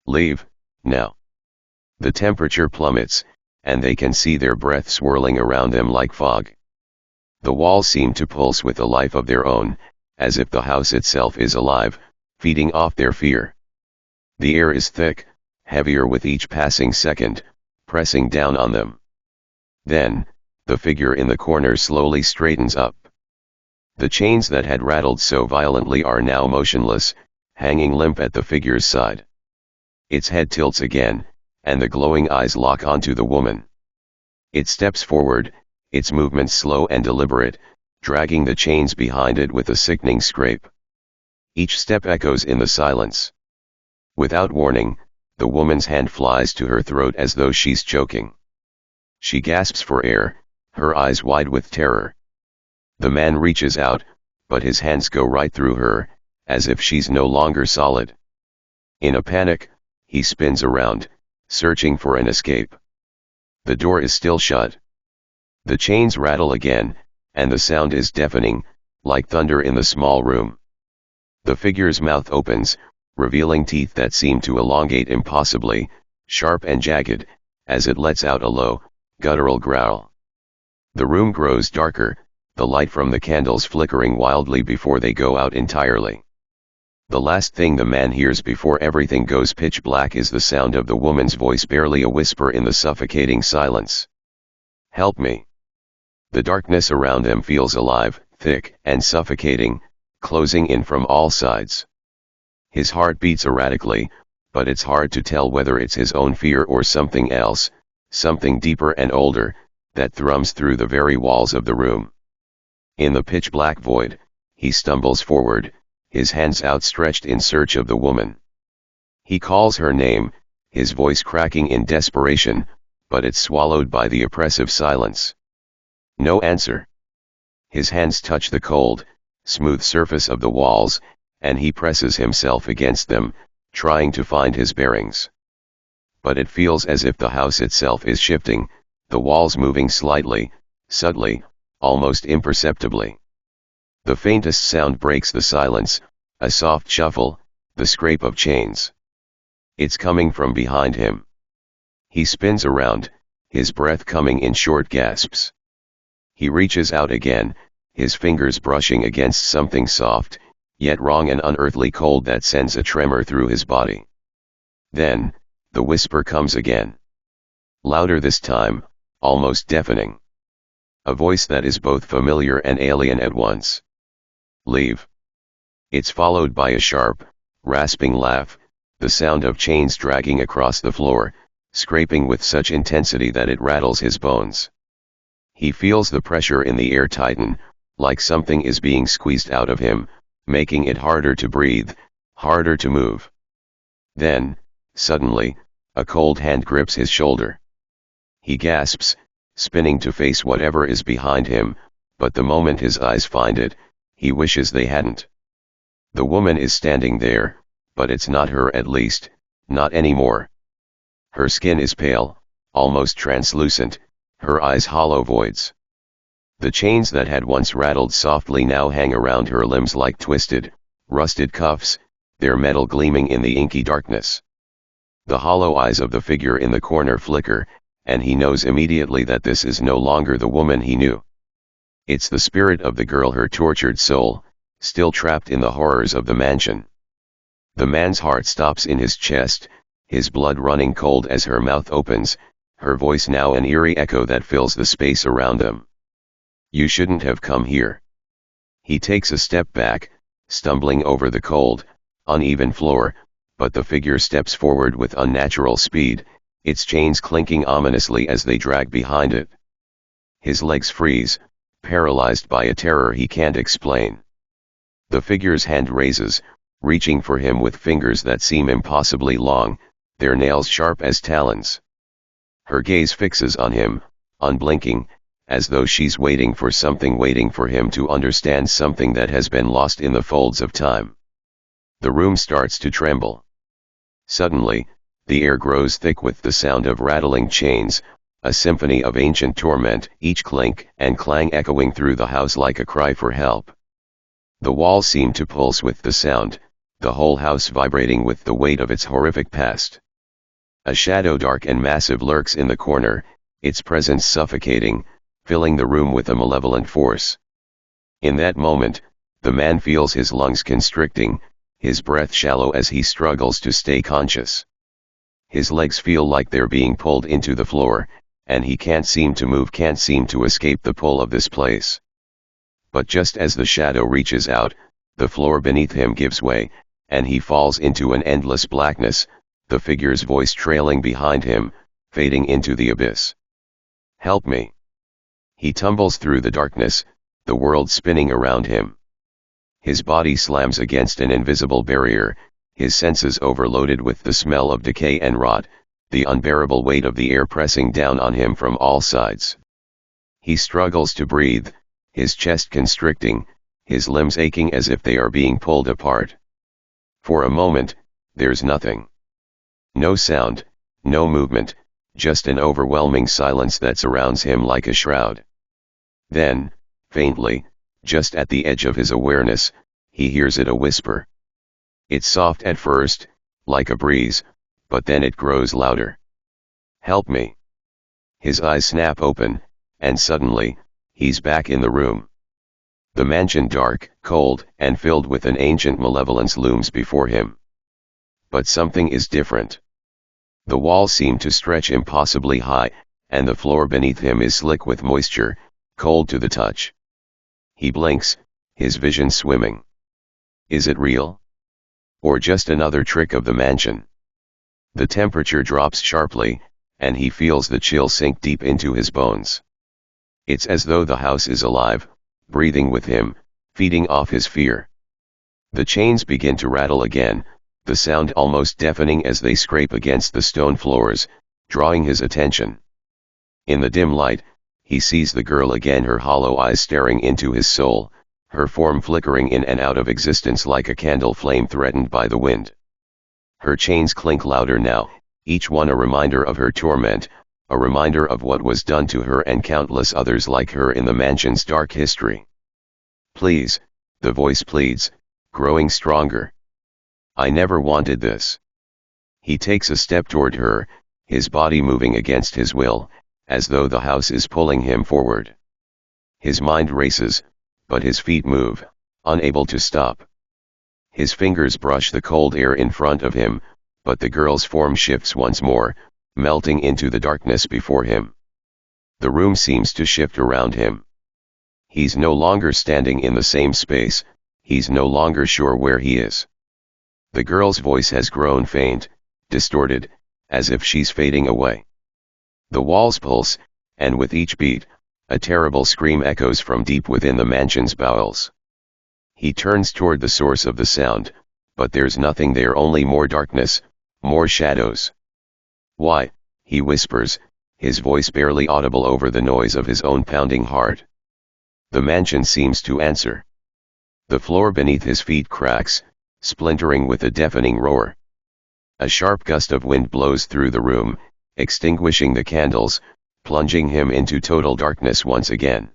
"Leave, now." The temperature plummets, and they can see their breath swirling around them like fog. The walls seem to pulse with a life of their own, as if the house itself is alive, feeding off their fear. The air is thick, heavier with each passing second, pressing down on them. Then, the figure in the corner slowly straightens up. The chains that had rattled so violently are now motionless, hanging limp at the figure's side. Its head tilts again, and the glowing eyes lock onto the woman. It steps forward, its movements slow and deliberate, dragging the chains behind it with a sickening scrape. Each step echoes in the silence. Without warning, the woman's hand flies to her throat as though she's choking. She gasps for air, her eyes wide with terror. The man reaches out, but his hands go right through her, as if she's no longer solid. In a panic, he spins around, searching for an escape. The door is still shut. The chains rattle again, and the sound is deafening, like thunder in the small room. The figure's mouth opens, revealing teeth that seem to elongate impossibly, sharp and jagged, as it lets out a low, guttural growl. The room grows darker, the light from the candles flickering wildly before they go out entirely. The last thing the man hears before everything goes pitch black is the sound of the woman's voice, barely a whisper in the suffocating silence. "Help me." The darkness around them feels alive, thick, and suffocating, closing in from all sides. His heart beats erratically, but it's hard to tell whether it's his own fear or something else, something deeper and older, that thrums through the very walls of the room. In the pitch-black void, he stumbles forward, his hands outstretched in search of the woman. He calls her name, his voice cracking in desperation, but it's swallowed by the oppressive silence. No answer. His hands touch the cold, smooth surface of the walls, and he presses himself against them, trying to find his bearings. But it feels as if the house itself is shifting, the walls moving slightly, subtly, almost imperceptibly. The faintest sound breaks the silence, a soft shuffle, the scrape of chains. It's coming from behind him. He spins around, his breath coming in short gasps. He reaches out again, his fingers brushing against something soft, yet wrong and unearthly cold that sends a tremor through his body. Then, the whisper comes again. Louder this time, almost deafening. A voice that is both familiar and alien at once. "Leave." It's followed by a sharp, rasping laugh, the sound of chains dragging across the floor, scraping with such intensity that it rattles his bones. He feels the pressure in the air tighten, like something is being squeezed out of him, making it harder to breathe, harder to move. Then, suddenly, a cold hand grips his shoulder. He gasps, spinning to face whatever is behind him, but the moment his eyes find it, he wishes they hadn't. The woman is standing there, but it's not her, at least, not anymore. Her skin is pale, almost translucent, her eyes hollow voids. The chains that had once rattled softly now hang around her limbs like twisted, rusted cuffs, their metal gleaming in the inky darkness. The hollow eyes of the figure in the corner flicker, and he knows immediately that this is no longer the woman he knew. It's the spirit of the girl, her tortured soul, still trapped in the horrors of the mansion. The man's heart stops in his chest, his blood running cold as her mouth opens, her voice now an eerie echo that fills the space around them. "You shouldn't have come here." He takes a step back, stumbling over the cold, uneven floor, but the figure steps forward with unnatural speed, its chains clinking ominously as they drag behind it. His legs freeze, paralyzed by a terror he can't explain. The figure's hand raises, reaching for him with fingers that seem impossibly long, their nails sharp as talons. Her gaze fixes on him, unblinking, as though she's waiting for something, waiting for him to understand something that has been lost in the folds of time. The room starts to tremble. Suddenly, the air grows thick with the sound of rattling chains, a symphony of ancient torment, each clink and clang echoing through the house like a cry for help. The walls seem to pulse with the sound, the whole house vibrating with the weight of its horrific past. A shadow dark and massive lurks in the corner, its presence suffocating, filling the room with a malevolent force. In that moment, the man feels his lungs constricting, his breath shallow as he struggles to stay conscious. His legs feel like they're being pulled into the floor, and he can't seem to move, can't seem to escape the pull of this place. But just as the shadow reaches out, the floor beneath him gives way, and he falls into an endless blackness, the figure's voice trailing behind him, fading into the abyss. "Help me." He tumbles through the darkness, the world spinning around him. His body slams against an invisible barrier, his senses overloaded with the smell of decay and rot, the unbearable weight of the air pressing down on him from all sides. He struggles to breathe, his chest constricting, his limbs aching as if they are being pulled apart. For a moment, there's nothing. No sound, no movement, just an overwhelming silence that surrounds him like a shroud. Then, faintly, just at the edge of his awareness, he hears it, a whisper. It's soft at first, like a breeze, but then it grows louder. Help me. His eyes snap open, and suddenly, he's back in the room. The mansion, dark, cold, and filled with an ancient malevolence, looms before him. But something is different. The walls seem to stretch impossibly high, and the floor beneath him is slick with moisture, cold to the touch. He blinks, his vision swimming. Is it real? Or just another trick of the mansion? The temperature drops sharply, and he feels the chill sink deep into his bones. It's as though the house is alive, breathing with him, feeding off his fear. The chains begin to rattle again, the sound almost deafening as they scrape against the stone floors, drawing his attention. In the dim light, he sees the girl again, her hollow eyes staring into his soul, her form flickering in and out of existence like a candle flame threatened by the wind. Her chains clink louder now, each one a reminder of her torment, a reminder of what was done to her and countless others like her in the mansion's dark history. Please, the voice pleads, growing stronger. I never wanted this. He takes a step toward her, his body moving against his will, as though the house is pulling him forward. His mind races, but his feet move, unable to stop. His fingers brush the cold air in front of him, but the girl's form shifts once more, melting into the darkness before him. The room seems to shift around him. He's no longer standing in the same space, he's no longer sure where he is. The girl's voice has grown faint, distorted, as if she's fading away. The walls pulse, and with each beat, a terrible scream echoes from deep within the mansion's bowels. He turns toward the source of the sound, but there's nothing there, only more darkness, more shadows. Why? He whispers, his voice barely audible over the noise of his own pounding heart. The mansion seems to answer. The floor beneath his feet cracks, splintering with a deafening roar. A sharp gust of wind blows through the room, extinguishing the candles, plunging him into total darkness once again.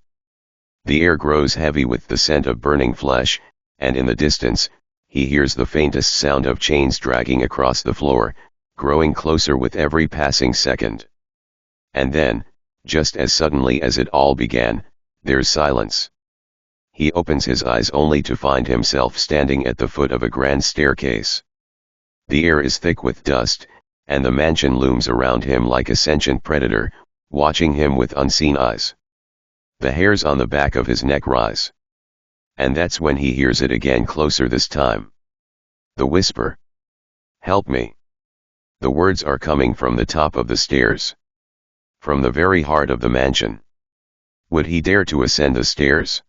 The air grows heavy with the scent of burning flesh, and in the distance, he hears the faintest sound of chains dragging across the floor, growing closer with every passing second. And then, just as suddenly as it all began, there's silence. He opens his eyes only to find himself standing at the foot of a grand staircase. The air is thick with dust, and the mansion looms around him like a sentient predator, watching him with unseen eyes. The hairs on the back of his neck rise. And that's when he hears it again, closer this time. The whisper. Help me. The words are coming from the top of the stairs. From the very heart of the mansion. Would he dare to ascend the stairs?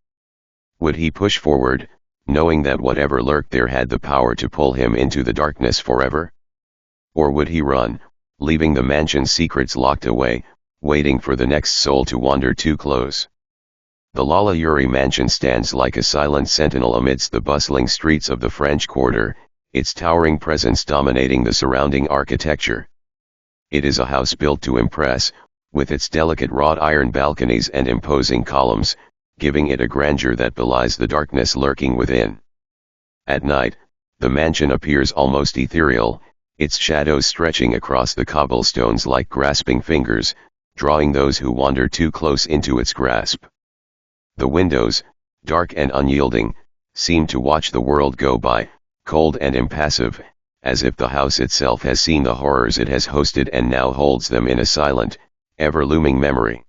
Would he push forward, knowing that whatever lurked there had the power to pull him into the darkness forever? Or would he run, leaving the mansion's secrets locked away, waiting for the next soul to wander too close? The Lalaurie mansion stands like a silent sentinel amidst the bustling streets of the French Quarter, its towering presence dominating the surrounding architecture. It is a house built to impress, with its delicate wrought iron balconies and imposing columns, giving it a grandeur that belies the darkness lurking within. At night, the mansion appears almost ethereal, its shadows stretching across the cobblestones like grasping fingers, drawing those who wander too close into its grasp. The windows, dark and unyielding, seem to watch the world go by, cold and impassive, as if the house itself has seen the horrors it has hosted and now holds them in a silent, ever-looming memory.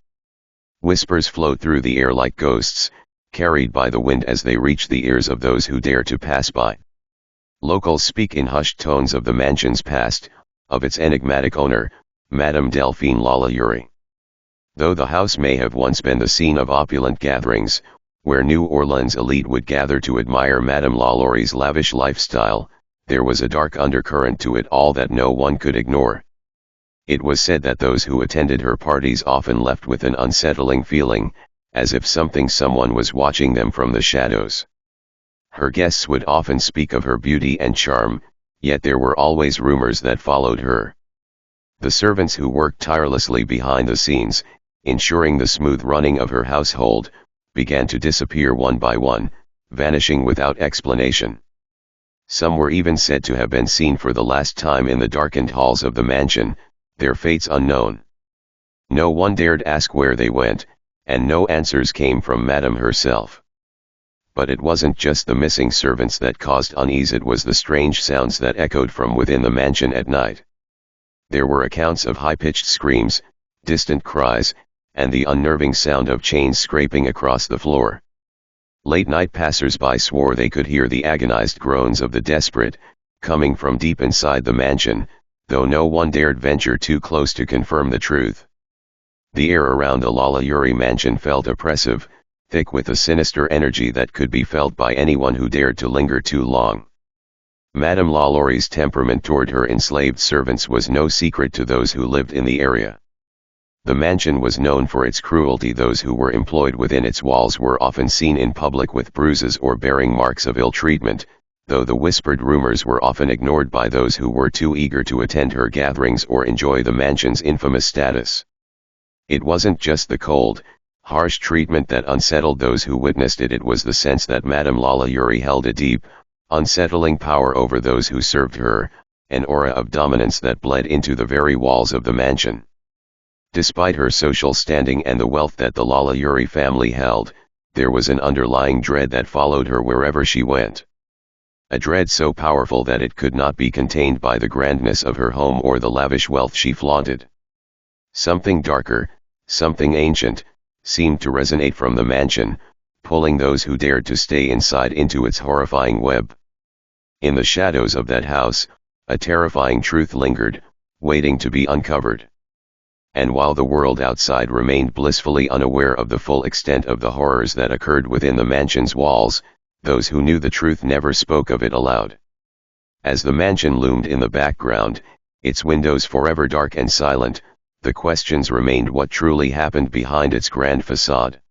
Whispers float through the air like ghosts, carried by the wind as they reach the ears of those who dare to pass by. Locals speak in hushed tones of the mansion's past, of its enigmatic owner, Madame Delphine Lalaurie. Though the house may have once been the scene of opulent gatherings, where New Orleans elite would gather to admire Madame Lalaurie's lavish lifestyle, there was a dark undercurrent to it all that no one could ignore. It was said that those who attended her parties often left with an unsettling feeling, as if someone was watching them from the shadows. Her guests would often speak of her beauty and charm, yet there were always rumors that followed her. The servants who worked tirelessly behind the scenes, ensuring the smooth running of her household, began to disappear one by one, vanishing without explanation. Some were even said to have been seen for the last time in the darkened halls of the mansion, their fates unknown. No one dared ask where they went, and no answers came from Madame herself. But it wasn't just the missing servants that caused unease, it was the strange sounds that echoed from within the mansion at night. There were accounts of high-pitched screams, distant cries, and the unnerving sound of chains scraping across the floor. Late-night passers-by swore they could hear the agonized groans of the desperate, coming from deep inside the mansion, though no one dared venture too close to confirm the truth. The air around the Lalaurie mansion felt oppressive, thick with a sinister energy that could be felt by anyone who dared to linger too long. Madame Lalaurie's temperament toward her enslaved servants was no secret to those who lived in the area. The mansion was known for its cruelty. Those who were employed within its walls were often seen in public with bruises or bearing marks of ill treatment, though the whispered rumors were often ignored by those who were too eager to attend her gatherings or enjoy the mansion's infamous status. It wasn't just the cold, harsh treatment that unsettled those who witnessed it. It was the sense that Madame Lalaurie held a deep, unsettling power over those who served her, an aura of dominance that bled into the very walls of the mansion. Despite her social standing and the wealth that the Lalaurie family held, there was an underlying dread that followed her wherever she went. A dread so powerful that it could not be contained by the grandness of her home or the lavish wealth she flaunted. Something darker, something ancient, seemed to resonate from the mansion, pulling those who dared to stay inside into its horrifying web. In the shadows of that house, a terrifying truth lingered, waiting to be uncovered. And while the world outside remained blissfully unaware of the full extent of the horrors that occurred within the mansion's walls, those who knew the truth never spoke of it aloud. As the mansion loomed in the background, its windows forever dark and silent, the questions remained: what truly happened behind its grand facade?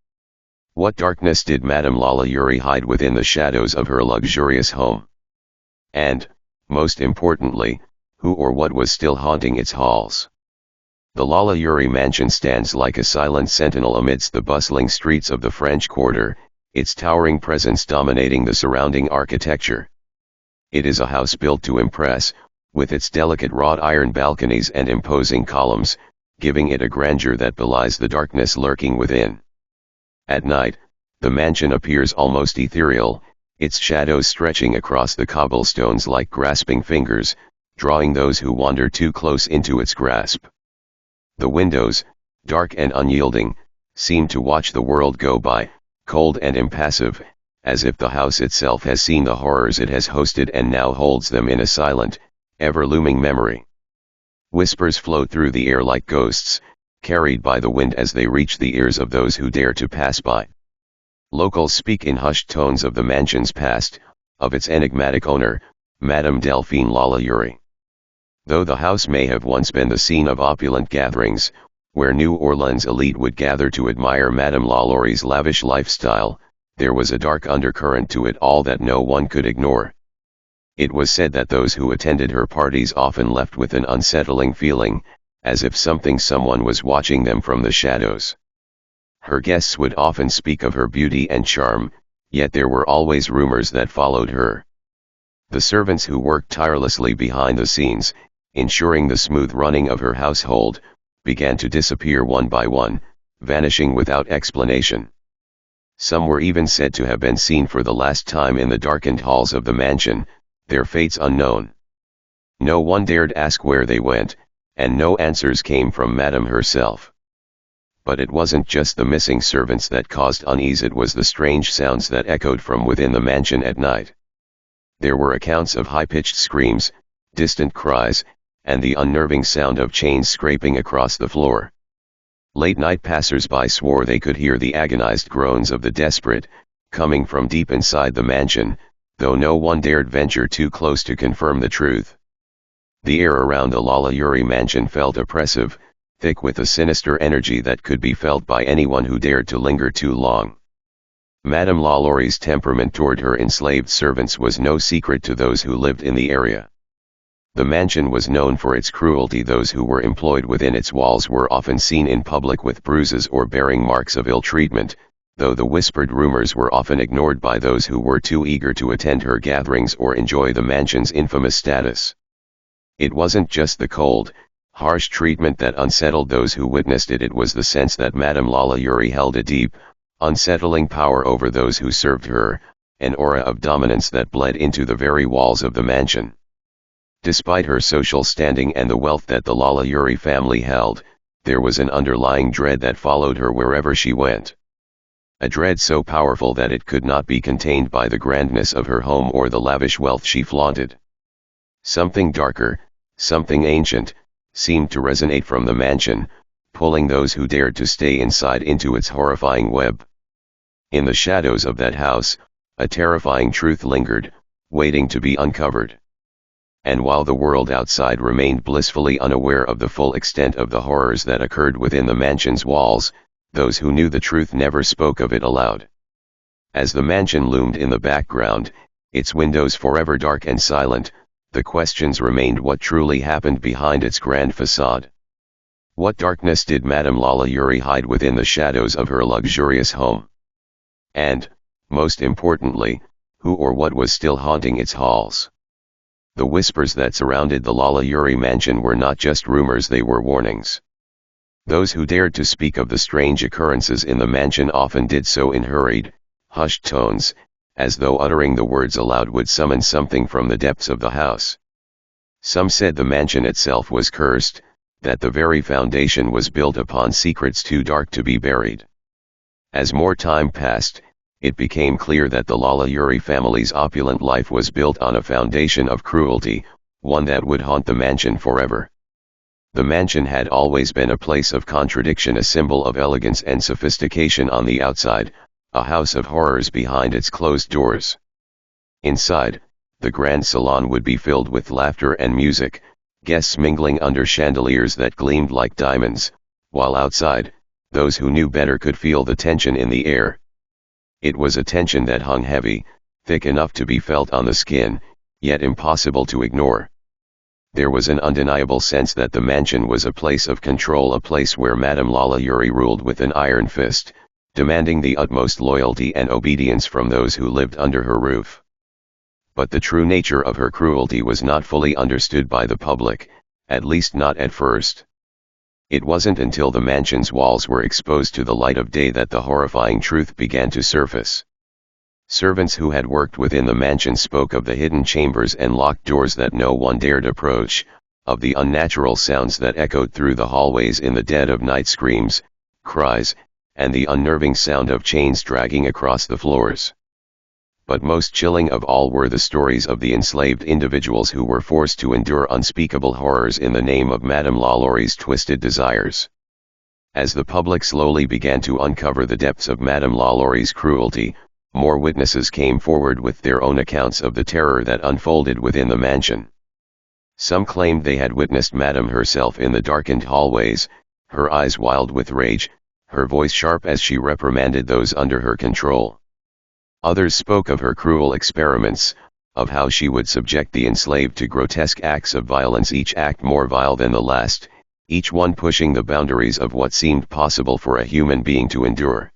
What darkness did Madame Lalaurie hide within the shadows of her luxurious home? And, most importantly, who or what was still haunting its halls? The Lalaurie mansion stands like a silent sentinel amidst the bustling streets of the French Quarter, its towering presence dominating the surrounding architecture. It is a house built to impress, with its delicate wrought iron balconies and imposing columns, giving it a grandeur that belies the darkness lurking within. At night, the mansion appears almost ethereal, its shadows stretching across the cobblestones like grasping fingers, drawing those who wander too close into its grasp. The windows, dark and unyielding, seem to watch the world go by, cold and impassive, as if the house itself has seen the horrors it has hosted and now holds them in a silent, ever-looming memory. Whispers float through the air like ghosts, carried by the wind as they reach the ears of those who dare to pass by. Locals speak in hushed tones of the mansion's past, of its enigmatic owner, Madame Delphine Lalaurie. Though the house may have once been the scene of opulent gatherings, where New Orleans elite would gather to admire Madame Lalaurie's lavish lifestyle, there was a dark undercurrent to it all that no one could ignore. It was said that those who attended her parties often left with an unsettling feeling, as if someone was watching them from the shadows. Her guests would often speak of her beauty and charm, yet there were always rumors that followed her. The servants who worked tirelessly behind the scenes, ensuring the smooth running of her household, began to disappear one by one, vanishing without explanation. Some were even said to have been seen for the last time in the darkened halls of the mansion, their fates unknown. No one dared ask where they went, and no answers came from Madame herself. But it wasn't just the missing servants that caused unease, it was the strange sounds that echoed from within the mansion at night. There were accounts of high-pitched screams, distant cries, and the unnerving sound of chains scraping across the floor. Late-night passers-by swore they could hear the agonized groans of the desperate, coming from deep inside the mansion, though no one dared venture too close to confirm the truth. The air around the Lalaurie mansion felt oppressive, thick with a sinister energy that could be felt by anyone who dared to linger too long. Madame Lalaurie's temperament toward her enslaved servants was no secret to those who lived in the area. The mansion was known for its cruelty. Those who were employed within its walls were often seen in public with bruises or bearing marks of ill treatment, though the whispered rumors were often ignored by those who were too eager to attend her gatherings or enjoy the mansion's infamous status. It wasn't just the cold, harsh treatment that unsettled those who witnessed it. It was the sense that Madame Lalaurie held a deep, unsettling power over those who served her, an aura of dominance that bled into the very walls of the mansion. Despite her social standing and the wealth that the Lalaurie family held, there was an underlying dread that followed her wherever she went. A dread so powerful that it could not be contained by the grandness of her home or the lavish wealth she flaunted. Something darker, something ancient, seemed to resonate from the mansion, pulling those who dared to stay inside into its horrifying web. In the shadows of that house, a terrifying truth lingered, waiting to be uncovered. And while the world outside remained blissfully unaware of the full extent of the horrors that occurred within the mansion's walls, those who knew the truth never spoke of it aloud. As the mansion loomed in the background, its windows forever dark and silent, the questions remained: what truly happened behind its grand facade? What darkness did Madame Lalaurie hide within the shadows of her luxurious home? And, most importantly, who or what was still haunting its halls? The whispers that surrounded the Lalaurie mansion were not just rumors, they were warnings. Those who dared to speak of the strange occurrences in the mansion often did so in hurried, hushed tones, as though uttering the words aloud would summon something from the depths of the house. Some said the mansion itself was cursed, that the very foundation was built upon secrets too dark to be buried. As more time passed, it became clear that the Lalaurie family's opulent life was built on a foundation of cruelty, one that would haunt the mansion forever. The mansion had always been a place of contradiction, a symbol of elegance and sophistication on the outside, a house of horrors behind its closed doors. Inside, the grand salon would be filled with laughter and music, guests mingling under chandeliers that gleamed like diamonds, while outside, those who knew better could feel the tension in the air. It was a tension that hung heavy, thick enough to be felt on the skin, yet impossible to ignore. There was an undeniable sense that the mansion was a place of control, a place where Madame Lalaurie ruled with an iron fist, demanding the utmost loyalty and obedience from those who lived under her roof. But the true nature of her cruelty was not fully understood by the public, at least not at first. It wasn't until the mansion's walls were exposed to the light of day that the horrifying truth began to surface. Servants who had worked within the mansion spoke of the hidden chambers and locked doors that no one dared approach, of the unnatural sounds that echoed through the hallways in the dead of night, screams, cries, and the unnerving sound of chains dragging across the floors. But most chilling of all were the stories of the enslaved individuals who were forced to endure unspeakable horrors in the name of Madame Lalaurie's twisted desires. As the public slowly began to uncover the depths of Madame Lalaurie's cruelty, more witnesses came forward with their own accounts of the terror that unfolded within the mansion. Some claimed they had witnessed Madame herself in the darkened hallways, her eyes wild with rage, her voice sharp as she reprimanded those under her control. Others spoke of her cruel experiments, of how she would subject the enslaved to grotesque acts of violence, each act more vile than the last, each one pushing the boundaries of what seemed possible for a human being to endure.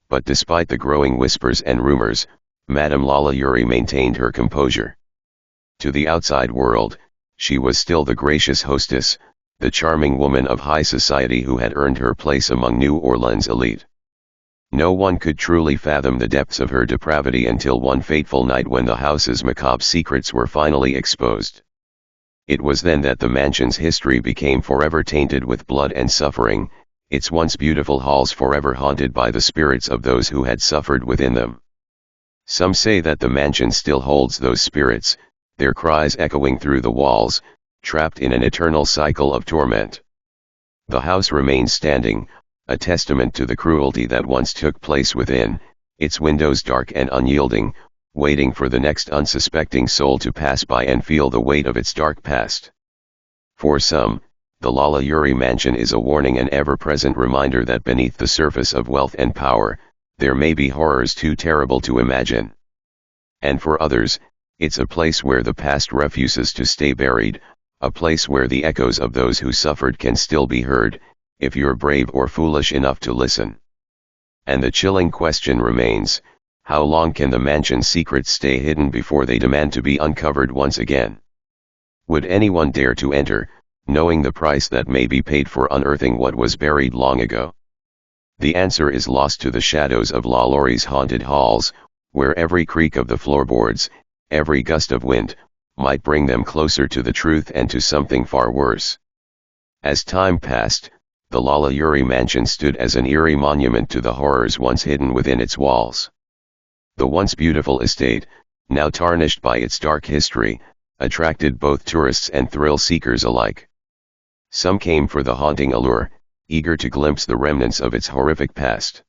But despite the growing whispers and rumors, Madame Lalaurie maintained her composure. To the outside world, she was still the gracious hostess, the charming woman of high society who had earned her place among New Orleans' elite. No one could truly fathom the depths of her depravity until one fateful night when the house's macabre secrets were finally exposed. It was then that the mansion's history became forever tainted with blood and suffering, its once beautiful halls forever haunted by the spirits of those who had suffered within them. Some say that the mansion still holds those spirits, their cries echoing through the walls, trapped in an eternal cycle of torment. The house remains standing, a testament to the cruelty that once took place within, its windows dark and unyielding, waiting for the next unsuspecting soul to pass by and feel the weight of its dark past. For some, the the Lalaurie mansion is a warning and ever-present reminder that beneath the surface of wealth and power, there may be horrors too terrible to imagine. And for others, it's a place where the past refuses to stay buried, a place where the echoes of those who suffered can still be heard, if you're brave or foolish enough to listen. And the chilling question remains, how long can the mansion's secrets stay hidden before they demand to be uncovered once again? Would anyone dare to enter, knowing the price that may be paid for unearthing what was buried long ago? The answer is lost to the shadows of Lalaurie's haunted halls, where every creak of the floorboards, every gust of wind, might bring them closer to the truth and to something far worse. As time passed, the Lalaurie mansion stood as an eerie monument to the horrors once hidden within its walls. The once beautiful estate, now tarnished by its dark history, attracted both tourists and thrill-seekers alike. Some came for the haunting allure, eager to glimpse the remnants of its horrific past.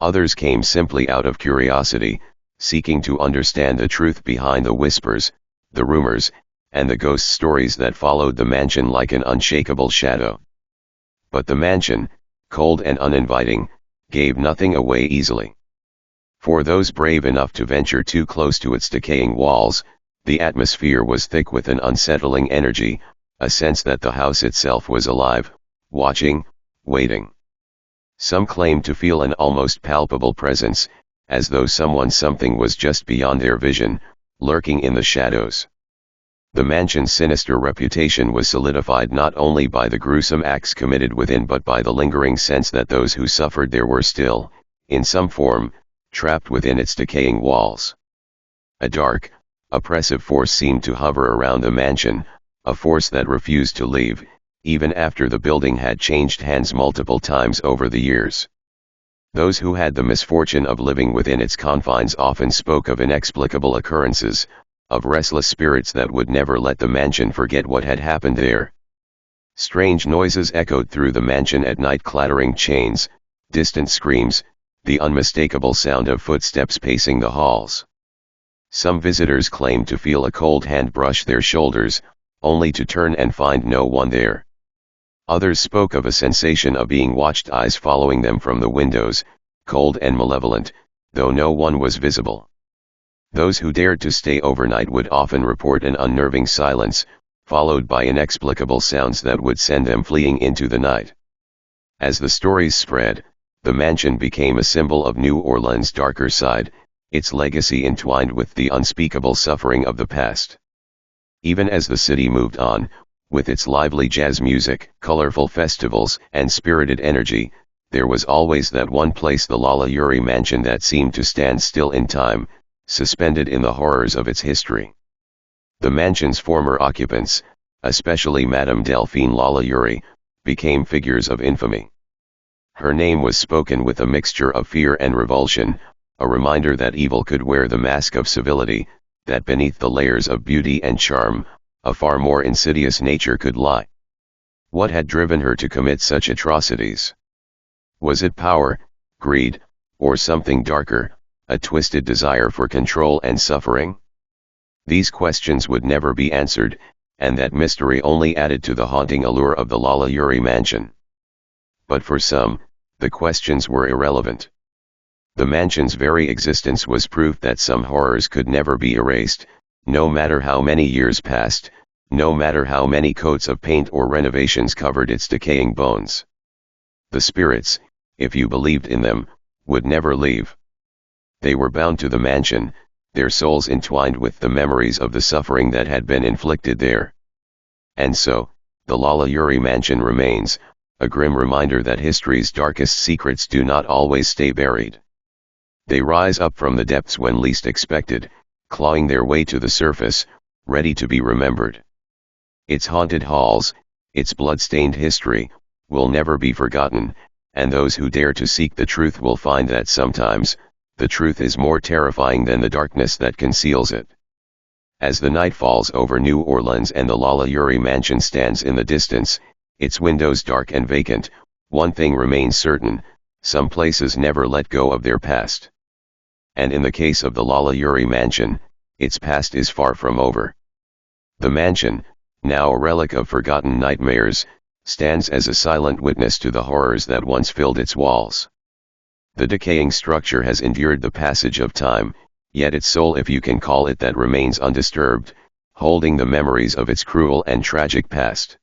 Others came simply out of curiosity, seeking to understand the truth behind the whispers, the rumors, and the ghost stories that followed the mansion like an unshakable shadow. But the mansion, cold and uninviting, gave nothing away easily. For those brave enough to venture too close to its decaying walls, the atmosphere was thick with an unsettling energy, a sense that the house itself was alive, watching, waiting. Some claimed to feel an almost palpable presence, as though something was just beyond their vision, lurking in the shadows. The mansion's sinister reputation was solidified not only by the gruesome acts committed within but by the lingering sense that those who suffered there were still, in some form, trapped within its decaying walls. A dark, oppressive force seemed to hover around the mansion, a force that refused to leave, even after the building had changed hands multiple times over the years. Those who had the misfortune of living within its confines often spoke of inexplicable occurrences, of restless spirits that would never let the mansion forget what had happened there. Strange noises echoed through the mansion at night, clattering chains, distant screams, the unmistakable sound of footsteps pacing the halls. Some visitors claimed to feel a cold hand brush their shoulders, only to turn and find no one there. Others spoke of a sensation of being watched, eyes following them from the windows, cold and malevolent, though no one was visible. Those who dared to stay overnight would often report an unnerving silence, followed by inexplicable sounds that would send them fleeing into the night. As the stories spread, the mansion became a symbol of New Orleans' darker side, its legacy entwined with the unspeakable suffering of the past. Even as the city moved on, with its lively jazz music, colorful festivals, and spirited energy, there was always that one place, the Lalaurie mansion, that seemed to stand still in time, suspended in the horrors of its history. The mansion's former occupants, especially Madame Delphine Lalaurie, became figures of infamy. Her name was spoken with a mixture of fear and revulsion, a reminder that evil could wear the mask of civility, that beneath the layers of beauty and charm, a far more insidious nature could lie. What had driven her to commit such atrocities? Was it power, greed, or something darker, a twisted desire for control and suffering? These questions would never be answered, and that mystery only added to the haunting allure of the Lalaurie mansion. But for some, the questions were irrelevant. The mansion's very existence was proof that some horrors could never be erased, no matter how many years passed, no matter how many coats of paint or renovations covered its decaying bones. The spirits, if you believed in them, would never leave. They were bound to the mansion, their souls entwined with the memories of the suffering that had been inflicted there. And so, the Lalaurie mansion remains, a grim reminder that history's darkest secrets do not always stay buried. They rise up from the depths when least expected, clawing their way to the surface, ready to be remembered. Its haunted halls, its blood-stained history, will never be forgotten, and those who dare to seek the truth will find that sometimes, the truth is more terrifying than the darkness that conceals it. As the night falls over New Orleans and the Lalaurie mansion stands in the distance, its windows dark and vacant, one thing remains certain: some places never let go of their past. And in the case of the Lalaurie mansion, its past is far from over. The mansion, now a relic of forgotten nightmares, stands as a silent witness to the horrors that once filled its walls. The decaying structure has endured the passage of time, yet its soul, if you can call it that, remains undisturbed, holding the memories of its cruel and tragic past.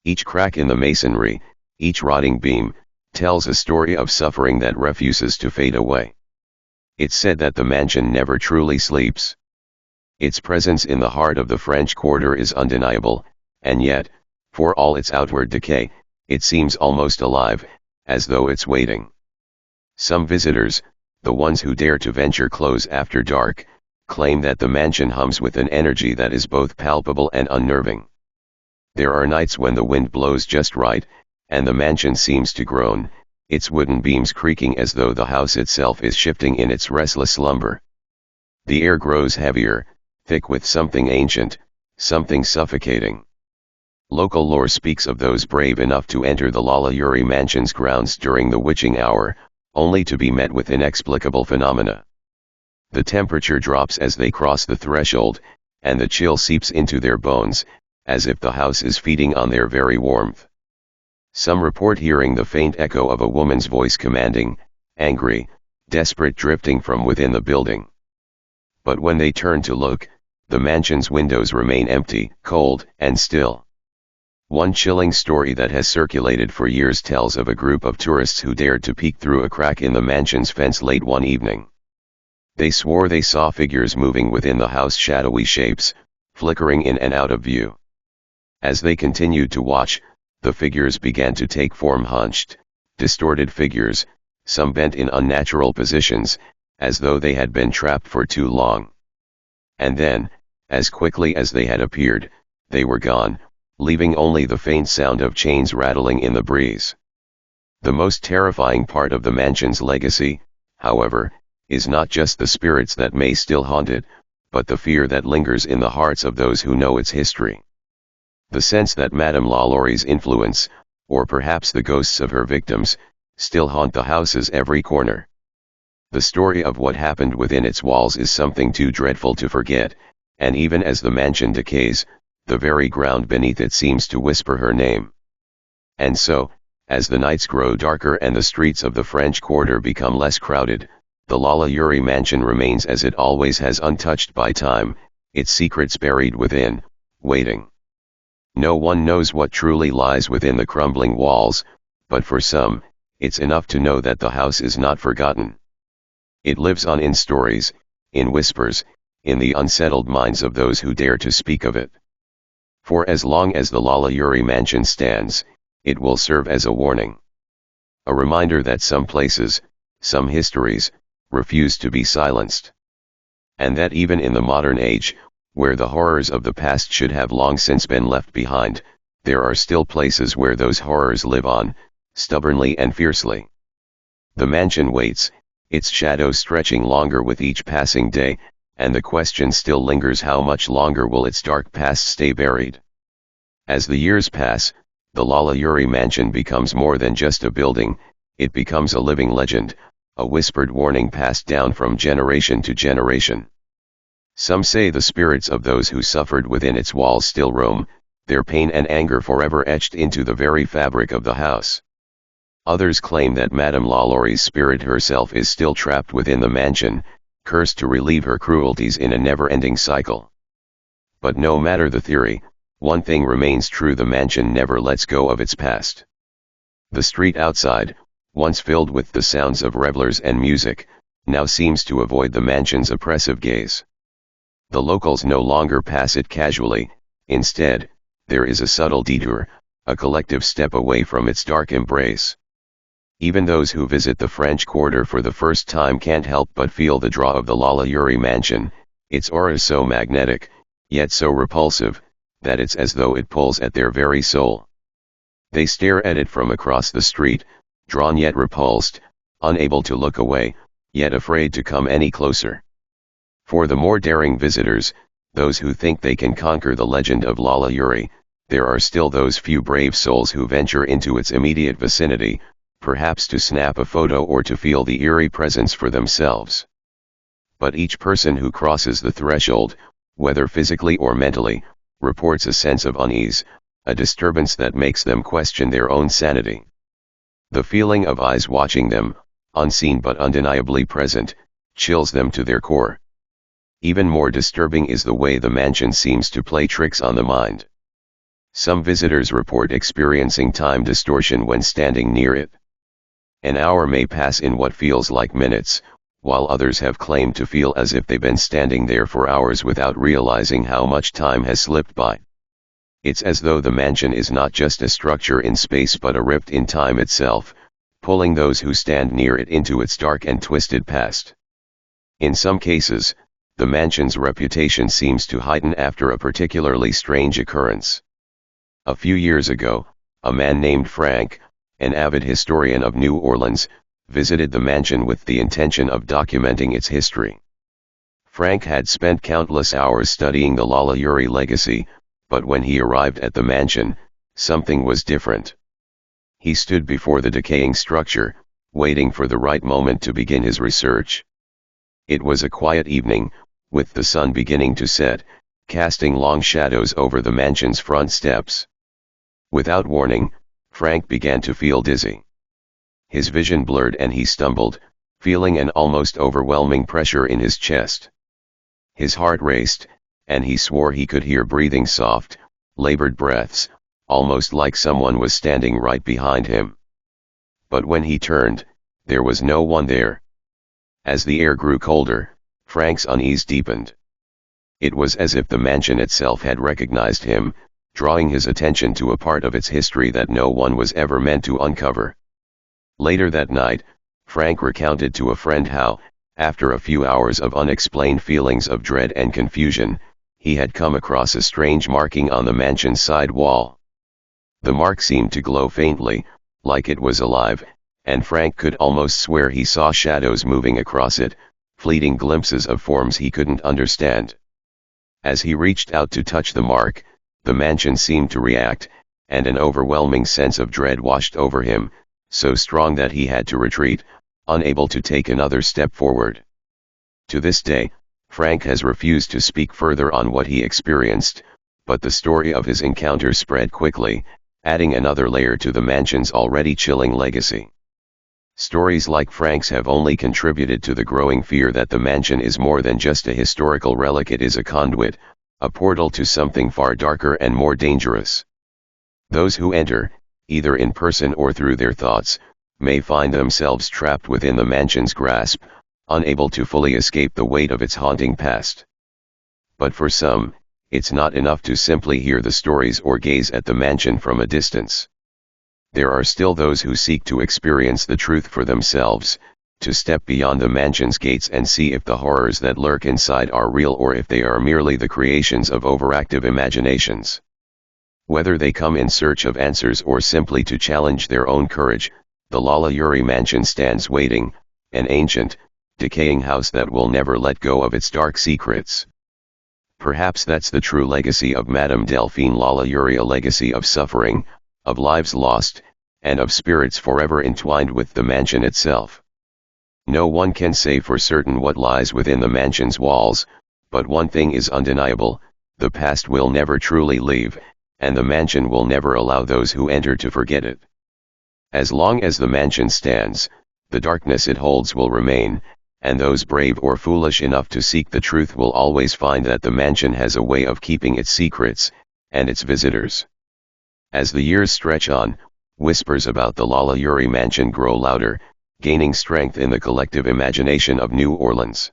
Each crack in the masonry, each rotting beam, tells a story of suffering that refuses to fade away. It's said that the mansion never truly sleeps. Its presence in the heart of the French Quarter is undeniable, and yet, for all its outward decay, it seems almost alive, as though it's waiting. Some visitors, the ones who dare to venture close after dark, claim that the mansion hums with an energy that is both palpable and unnerving. There are nights when the wind blows just right, and the mansion seems to groan, its wooden beams creaking as though the house itself is shifting in its restless slumber. The air grows heavier, thick with something ancient, something suffocating. Local lore speaks of those brave enough to enter the Lalaurie mansion's grounds during the witching hour, only to be met with inexplicable phenomena. The temperature drops as they cross the threshold, and the chill seeps into their bones, as if the house is feeding on their very warmth. Some report hearing the faint echo of a woman's voice commanding, angry, desperate, drifting from within the building. But when they turn to look, the mansion's windows remain empty, cold, and still. One chilling story that has circulated for years tells of a group of tourists who dared to peek through a crack in the mansion's fence late one evening. They swore they saw figures moving within the house, shadowy shapes, flickering in and out of view. As they continued to watch, the figures began to take form, hunched, distorted figures, some bent in unnatural positions, as though they had been trapped for too long. And then, as quickly as they had appeared, they were gone, leaving only the faint sound of chains rattling in the breeze. The most terrifying part of the mansion's legacy, however, is not just the spirits that may still haunt it, but the fear that lingers in the hearts of those who know its history. The sense that Madame Lalaurie's influence, or perhaps the ghosts of her victims, still haunt the house's every corner. The story of what happened within its walls is something too dreadful to forget, and even as the mansion decays, the very ground beneath it seems to whisper her name. And so, as the nights grow darker and the streets of the French Quarter become less crowded, the Lalaurie mansion remains as it always has, untouched by time, its secrets buried within, waiting. No one knows what truly lies within the crumbling walls, but for some, it's enough to know that the house is not forgotten. It lives on in stories, in whispers, in the unsettled minds of those who dare to speak of it. For as long as the Lalaurie mansion stands, it will serve as a warning. A reminder that some places, some histories, refuse to be silenced. And that even in the modern age, where the horrors of the past should have long since been left behind, there are still places where those horrors live on, stubbornly and fiercely. The mansion waits, its shadow stretching longer with each passing day, and the question still lingers: how much longer will its dark past stay buried? As the years pass, the Lalaurie mansion becomes more than just a building, it becomes a living legend, a whispered warning passed down from generation to generation. Some say the spirits of those who suffered within its walls still roam, their pain and anger forever etched into the very fabric of the house. Others claim that Madame Lalaurie's spirit herself is still trapped within the mansion, cursed to relieve her cruelties in a never-ending cycle. But no matter the theory, one thing remains true: the mansion never lets go of its past. The street outside, once filled with the sounds of revelers and music, now seems to avoid the mansion's oppressive gaze. The locals no longer pass it casually, instead, there is a subtle detour, a collective step away from its dark embrace. Even those who visit the French Quarter for the first time can't help but feel the draw of the Lalaurie mansion, its aura so magnetic, yet so repulsive, that it's as though it pulls at their very soul. They stare at it from across the street, drawn yet repulsed, unable to look away, yet afraid to come any closer. For the more daring visitors, those who think they can conquer the legend of Lalaurie, there are still those few brave souls who venture into its immediate vicinity, perhaps to snap a photo or to feel the eerie presence for themselves. But each person who crosses the threshold, whether physically or mentally, reports a sense of unease, a disturbance that makes them question their own sanity. The feeling of eyes watching them, unseen but undeniably present, chills them to their core. Even more disturbing is the way the mansion seems to play tricks on the mind. Some visitors report experiencing time distortion when standing near it. An hour may pass in what feels like minutes, while others have claimed to feel as if they've been standing there for hours without realizing how much time has slipped by. It's as though the mansion is not just a structure in space but a rift in time itself, pulling those who stand near it into its dark and twisted past. In some cases, the mansion's reputation seems to heighten after a particularly strange occurrence. A few years ago, a man named Frank, an avid historian of New Orleans, visited the mansion with the intention of documenting its history. Frank had spent countless hours studying the Lalaurie legacy, but when he arrived at the mansion, something was different. He stood before the decaying structure, waiting for the right moment to begin his research. It was a quiet evening, with the sun beginning to set, casting long shadows over the mansion's front steps. Without warning, Frank began to feel dizzy. His vision blurred and he stumbled, feeling an almost overwhelming pressure in his chest. His heart raced, and he swore he could hear breathing soft, labored breaths, almost like someone was standing right behind him. But when he turned, there was no one there. As the air grew colder, Frank's unease deepened. It was as if the mansion itself had recognized him, drawing his attention to a part of its history that no one was ever meant to uncover. Later that night, Frank recounted to a friend how, after a few hours of unexplained feelings of dread and confusion, he had come across a strange marking on the mansion's side wall. The mark seemed to glow faintly, like it was alive, and Frank could almost swear he saw shadows moving across it, fleeting glimpses of forms he couldn't understand. As he reached out to touch the mark, the mansion seemed to react, and an overwhelming sense of dread washed over him, so strong that he had to retreat, unable to take another step forward. To this day, Frank has refused to speak further on what he experienced, but the story of his encounter spread quickly, adding another layer to the mansion's already chilling legacy. Stories like Frank's have only contributed to the growing fear that the mansion is more than just a historical relic. It is a conduit, a portal to something far darker and more dangerous. Those who enter, either in person or through their thoughts, may find themselves trapped within the mansion's grasp, unable to fully escape the weight of its haunting past. But for some, it's not enough to simply hear the stories or gaze at the mansion from a distance. There are still those who seek to experience the truth for themselves, to step beyond the mansion's gates and see if the horrors that lurk inside are real or if they are merely the creations of overactive imaginations. Whether they come in search of answers or simply to challenge their own courage, the Lalaurie mansion stands waiting, an ancient, decaying house that will never let go of its dark secrets. Perhaps that's the true legacy of Madame Delphine Lalaurie, a legacy of suffering, of lives lost, and of spirits forever entwined with the mansion itself. No one can say for certain what lies within the mansion's walls, but one thing is undeniable: the past will never truly leave, and the mansion will never allow those who enter to forget it. As long as the mansion stands, the darkness it holds will remain, and those brave or foolish enough to seek the truth will always find that the mansion has a way of keeping its secrets, and its visitors. As the years stretch on, whispers about the Lalaurie mansion grow louder, gaining strength in the collective imagination of New Orleans.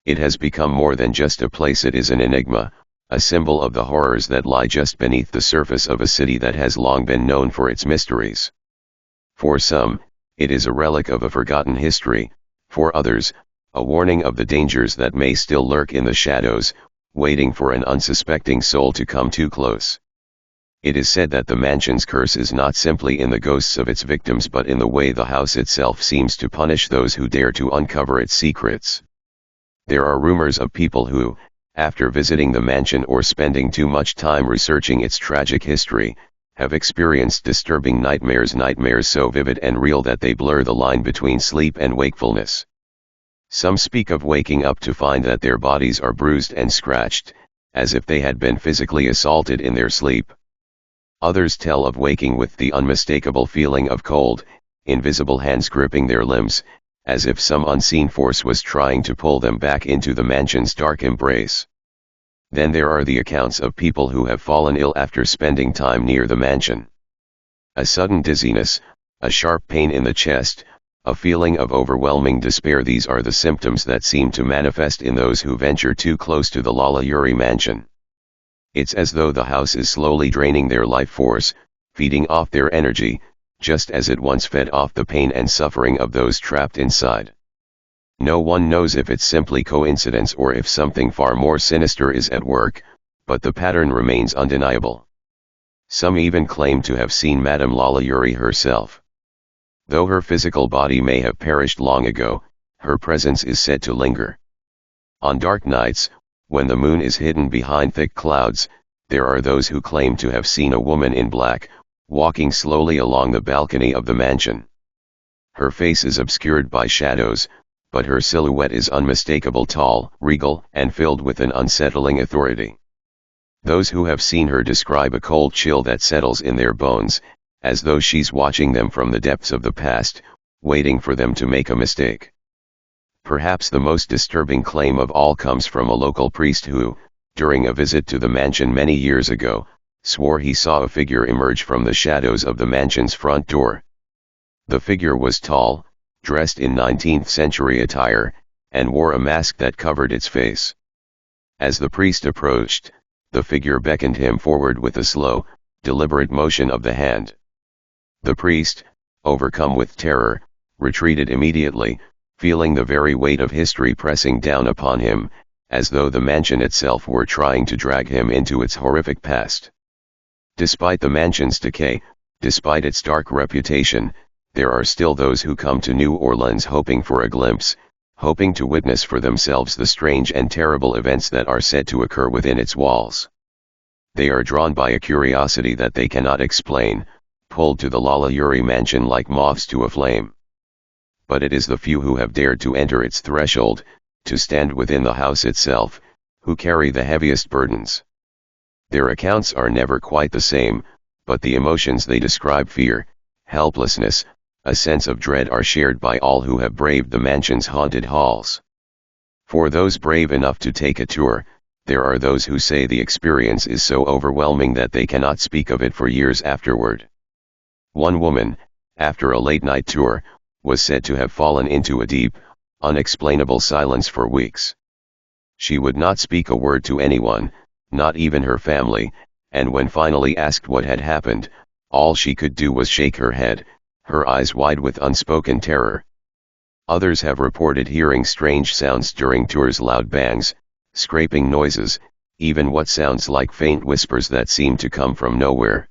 It has become more than just a place. It is an enigma, a symbol of the horrors that lie just beneath the surface of a city that has long been known for its mysteries. For some, it is a relic of a forgotten history; for others, a warning of the dangers that may still lurk in the shadows, waiting for an unsuspecting soul to come too close. It is said that the mansion's curse is not simply in the ghosts of its victims but in the way the house itself seems to punish those who dare to uncover its secrets. There are rumors of people who, after visiting the mansion or spending too much time researching its tragic history, have experienced disturbing nightmares so vivid and real that they blur the line between sleep and wakefulness. Some speak of waking up to find that their bodies are bruised and scratched, as if they had been physically assaulted in their sleep. Others tell of waking with the unmistakable feeling of cold, invisible hands gripping their limbs, as if some unseen force was trying to pull them back into the mansion's dark embrace. Then there are the accounts of people who have fallen ill after spending time near the mansion. A sudden dizziness, a sharp pain in the chest, a feeling of overwhelming despair, these are the symptoms that seem to manifest in those who venture too close to the Lalaurie mansion. It's as though the house is slowly draining their life force, feeding off their energy, just as it once fed off the pain and suffering of those trapped inside. No one knows if it's simply coincidence or if something far more sinister is at work, but the pattern remains undeniable. Some even claim to have seen Madame Lalaurie herself. Though her physical body may have perished long ago, her presence is said to linger. On dark nights, when the moon is hidden behind thick clouds, there are those who claim to have seen a woman in black, walking slowly along the balcony of the mansion. Her face is obscured by shadows, but her silhouette is unmistakable, tall, regal, and filled with an unsettling authority. Those who have seen her describe a cold chill that settles in their bones, as though she's watching them from the depths of the past, waiting for them to make a mistake. Perhaps the most disturbing claim of all comes from a local priest who, during a visit to the mansion many years ago, swore he saw a figure emerge from the shadows of the mansion's front door. The figure was tall, dressed in 19th century attire, and wore a mask that covered its face. As the priest approached, the figure beckoned him forward with a slow, deliberate motion of the hand. The priest, overcome with terror, retreated immediately, feeling the very weight of history pressing down upon him, as though the mansion itself were trying to drag him into its horrific past. Despite the mansion's decay, despite its dark reputation, there are still those who come to New Orleans hoping for a glimpse, hoping to witness for themselves the strange and terrible events that are said to occur within its walls. They are drawn by a curiosity that they cannot explain, pulled to the Lalaurie mansion like moths to a flame. But it is the few who have dared to enter its threshold, to stand within the house itself, who carry the heaviest burdens. Their accounts are never quite the same, but the emotions they describe, fear, helplessness, a sense of dread, are shared by all who have braved the mansion's haunted halls. For those brave enough to take a tour, there are those who say the experience is so overwhelming that they cannot speak of it for years afterward. One woman, after a late-night tour, was said to have fallen into a deep, unexplainable silence for weeks. She would not speak a word to anyone, not even her family, and when finally asked what had happened, all she could do was shake her head, her eyes wide with unspoken terror. Others have reported hearing strange sounds during tours, loud bangs, scraping noises, even what sounds like faint whispers that seem to come from nowhere.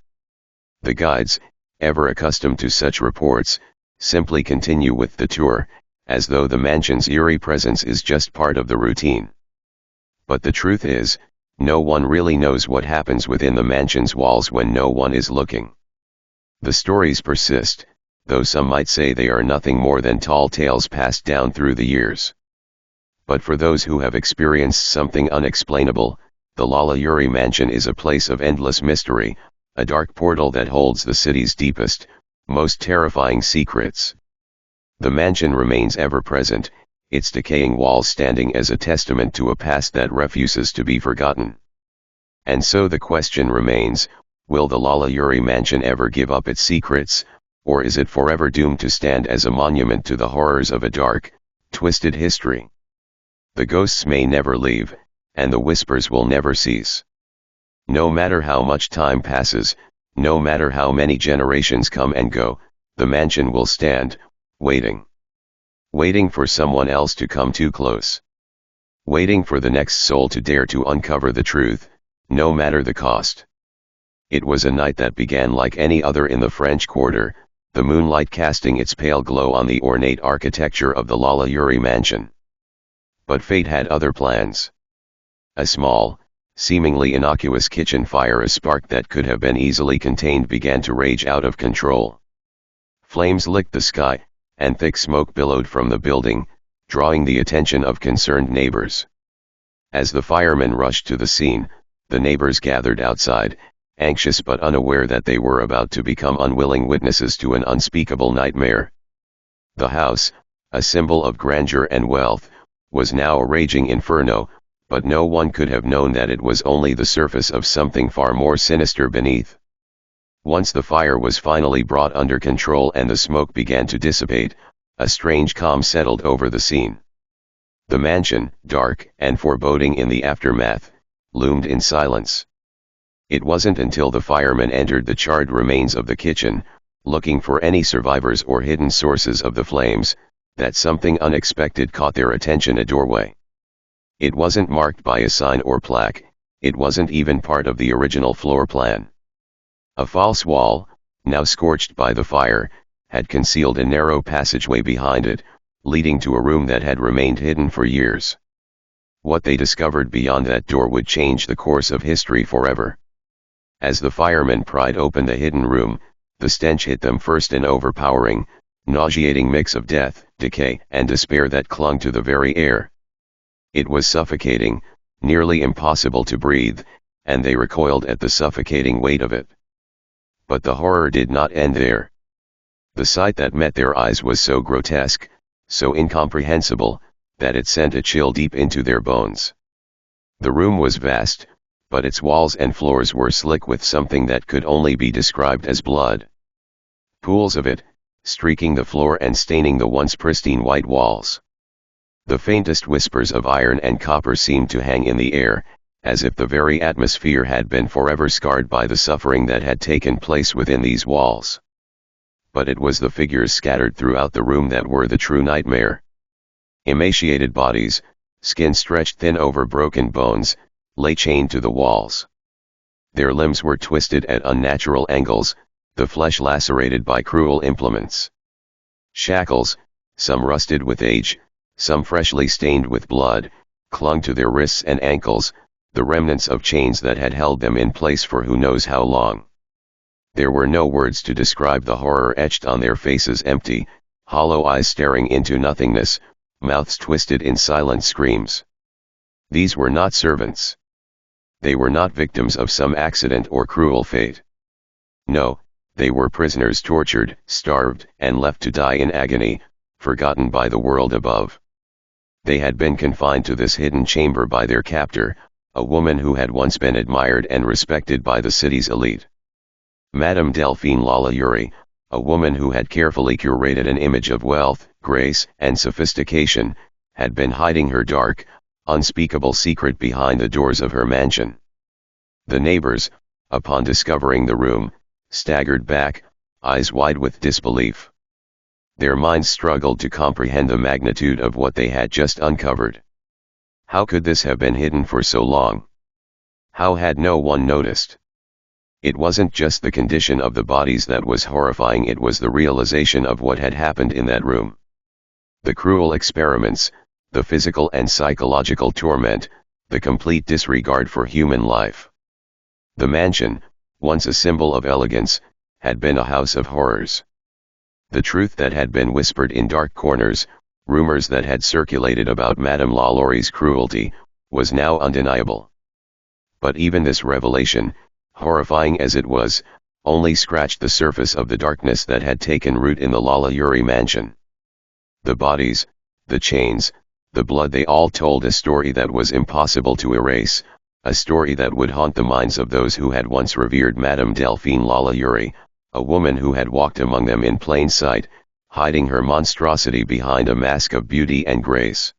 The guides, ever accustomed to such reports, simply continue with the tour, as though the mansion's eerie presence is just part of the routine. But the truth is, no one really knows what happens within the mansion's walls when no one is looking. The stories persist, though some might say they are nothing more than tall tales passed down through the years. But for those who have experienced something unexplainable, the Lalaurie mansion is a place of endless mystery, a dark portal that holds the city's deepest, most terrifying secrets. The mansion remains ever present, its decaying walls standing as a testament to a past that refuses to be forgotten. And so the question remains, will the Lalaurie mansion ever give up its secrets, or is it forever doomed to stand as a monument to the horrors of a dark, twisted history? The ghosts may never leave, and the whispers will never cease. No matter how much time passes, no matter how many generations come and go, the mansion will stand, waiting. Waiting for someone else to come too close. Waiting for the next soul to dare to uncover the truth, no matter the cost. It was a night that began like any other in the French Quarter, the moonlight casting its pale glow on the ornate architecture of the Lalaurie mansion. But fate had other plans. A small, seemingly innocuous kitchen fire, a spark that could have been easily contained, began to rage out of control. Flames licked the sky, and thick smoke billowed from the building, drawing the attention of concerned neighbors. As the firemen rushed to the scene, the neighbors gathered outside, anxious but unaware that they were about to become unwilling witnesses to an unspeakable nightmare. The house, a symbol of grandeur and wealth, was now a raging inferno, but no one could have known that it was only the surface of something far more sinister beneath. Once the fire was finally brought under control and the smoke began to dissipate, a strange calm settled over the scene. The mansion, dark and foreboding in the aftermath, loomed in silence. It wasn't until the firemen entered the charred remains of the kitchen, looking for any survivors or hidden sources of the flames, that something unexpected caught their attention. A doorway. It wasn't marked by a sign or plaque, it wasn't even part of the original floor plan. A false wall, now scorched by the fire, had concealed a narrow passageway behind it, leading to a room that had remained hidden for years. What they discovered beyond that door would change the course of history forever. As the firemen pried open the hidden room, the stench hit them first, an overpowering, nauseating mix of death, decay, and despair that clung to the very air. It was suffocating, nearly impossible to breathe, and they recoiled at the suffocating weight of it. But the horror did not end there. The sight that met their eyes was so grotesque, so incomprehensible, that it sent a chill deep into their bones. The room was vast, but its walls and floors were slick with something that could only be described as blood. Pools of it, streaking the floor and staining the once pristine white walls. The faintest whispers of iron and copper seemed to hang in the air, as if the very atmosphere had been forever scarred by the suffering that had taken place within these walls. But it was the figures scattered throughout the room that were the true nightmare. Emaciated bodies, skin stretched thin over broken bones, lay chained to the walls. Their limbs were twisted at unnatural angles, the flesh lacerated by cruel implements. Shackles, some rusted with age, some freshly stained with blood, clung to their wrists and ankles, the remnants of chains that had held them in place for who knows how long. There were no words to describe the horror etched on their faces, empty, hollow eyes staring into nothingness, mouths twisted in silent screams. These were not servants. They were not victims of some accident or cruel fate. No, they were prisoners, tortured, starved, and left to die in agony, forgotten by the world above. They had been confined to this hidden chamber by their captor, a woman who had once been admired and respected by the city's elite. Madame Delphine Lalaurie, a woman who had carefully curated an image of wealth, grace, and sophistication, had been hiding her dark, unspeakable secret behind the doors of her mansion. The neighbors, upon discovering the room, staggered back, eyes wide with disbelief. Their minds struggled to comprehend the magnitude of what they had just uncovered. How could this have been hidden for so long? How had no one noticed? It wasn't just the condition of the bodies that was horrifying, it was the realization of what had happened in that room. The cruel experiments, the physical and psychological torment, the complete disregard for human life. The mansion, once a symbol of elegance, had been a house of horrors. The truth that had been whispered in dark corners, rumors that had circulated about Madame Lalaurie's cruelty, was now undeniable. But even this revelation, horrifying as it was, only scratched the surface of the darkness that had taken root in the Lalaurie mansion. The bodies, the chains, the blood, they all told a story that was impossible to erase, a story that would haunt the minds of those who had once revered Madame Delphine Lalaurie, a woman who had walked among them in plain sight, hiding her monstrosity behind a mask of beauty and grace.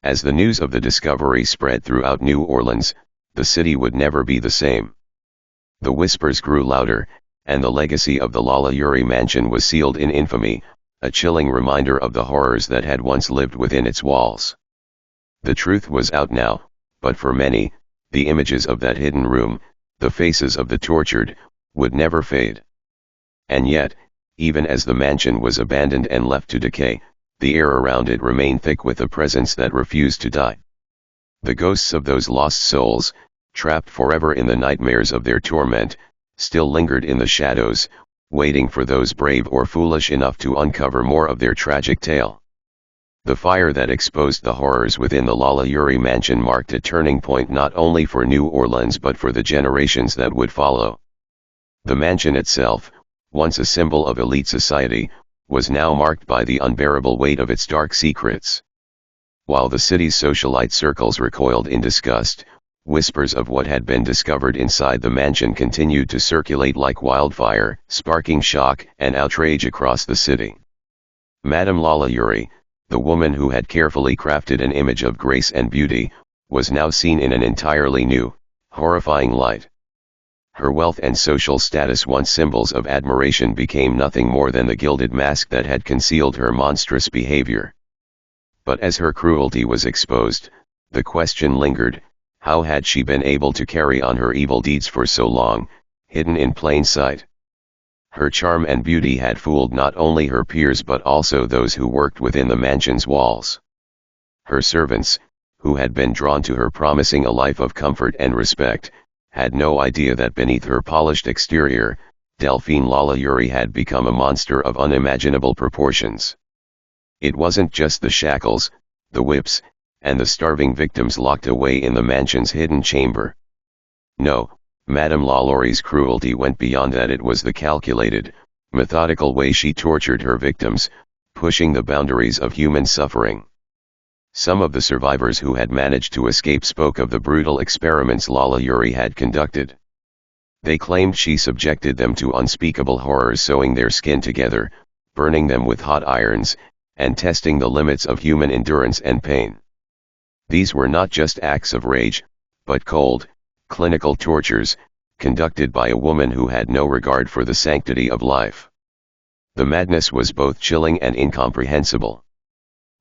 As the news of the discovery spread throughout New Orleans, the city would never be the same. The whispers grew louder, and the legacy of the Lalaurie mansion was sealed in infamy, a chilling reminder of the horrors that had once lived within its walls. The truth was out now, but for many, the images of that hidden room, the faces of the tortured, would never fade. And yet, even as the mansion was abandoned and left to decay, the air around it remained thick with a presence that refused to die. The ghosts of those lost souls, trapped forever in the nightmares of their torment, still lingered in the shadows, waiting for those brave or foolish enough to uncover more of their tragic tale. The fire that exposed the horrors within the Lalaurie mansion marked a turning point not only for New Orleans but for the generations that would follow. The mansion itself, once a symbol of elite society, was now marked by the unbearable weight of its dark secrets. While the city's socialite circles recoiled in disgust, whispers of what had been discovered inside the mansion continued to circulate like wildfire, sparking shock and outrage across the city. Madame Lalaurie, the woman who had carefully crafted an image of grace and beauty, was now seen in an entirely new, horrifying light. Her wealth and social status, once symbols of admiration, became nothing more than the gilded mask that had concealed her monstrous behavior. But as her cruelty was exposed, the question lingered: how had she been able to carry on her evil deeds for so long, hidden in plain sight? Her charm and beauty had fooled not only her peers but also those who worked within the mansion's walls. Her servants, who had been drawn to her promising a life of comfort and respect, had no idea that beneath her polished exterior, Delphine Lalaurie had become a monster of unimaginable proportions. It wasn't just the shackles, the whips, and the starving victims locked away in the mansion's hidden chamber. No, Madame Lalaurie's cruelty went beyond that. It was the calculated, methodical way she tortured her victims, pushing the boundaries of human suffering. Some of the survivors who had managed to escape spoke of the brutal experiments Lalaurie had conducted. They claimed she subjected them to unspeakable horrors, sewing their skin together, burning them with hot irons, and testing the limits of human endurance and pain. These were not just acts of rage, but cold, clinical tortures, conducted by a woman who had no regard for the sanctity of life. The madness was both chilling and incomprehensible.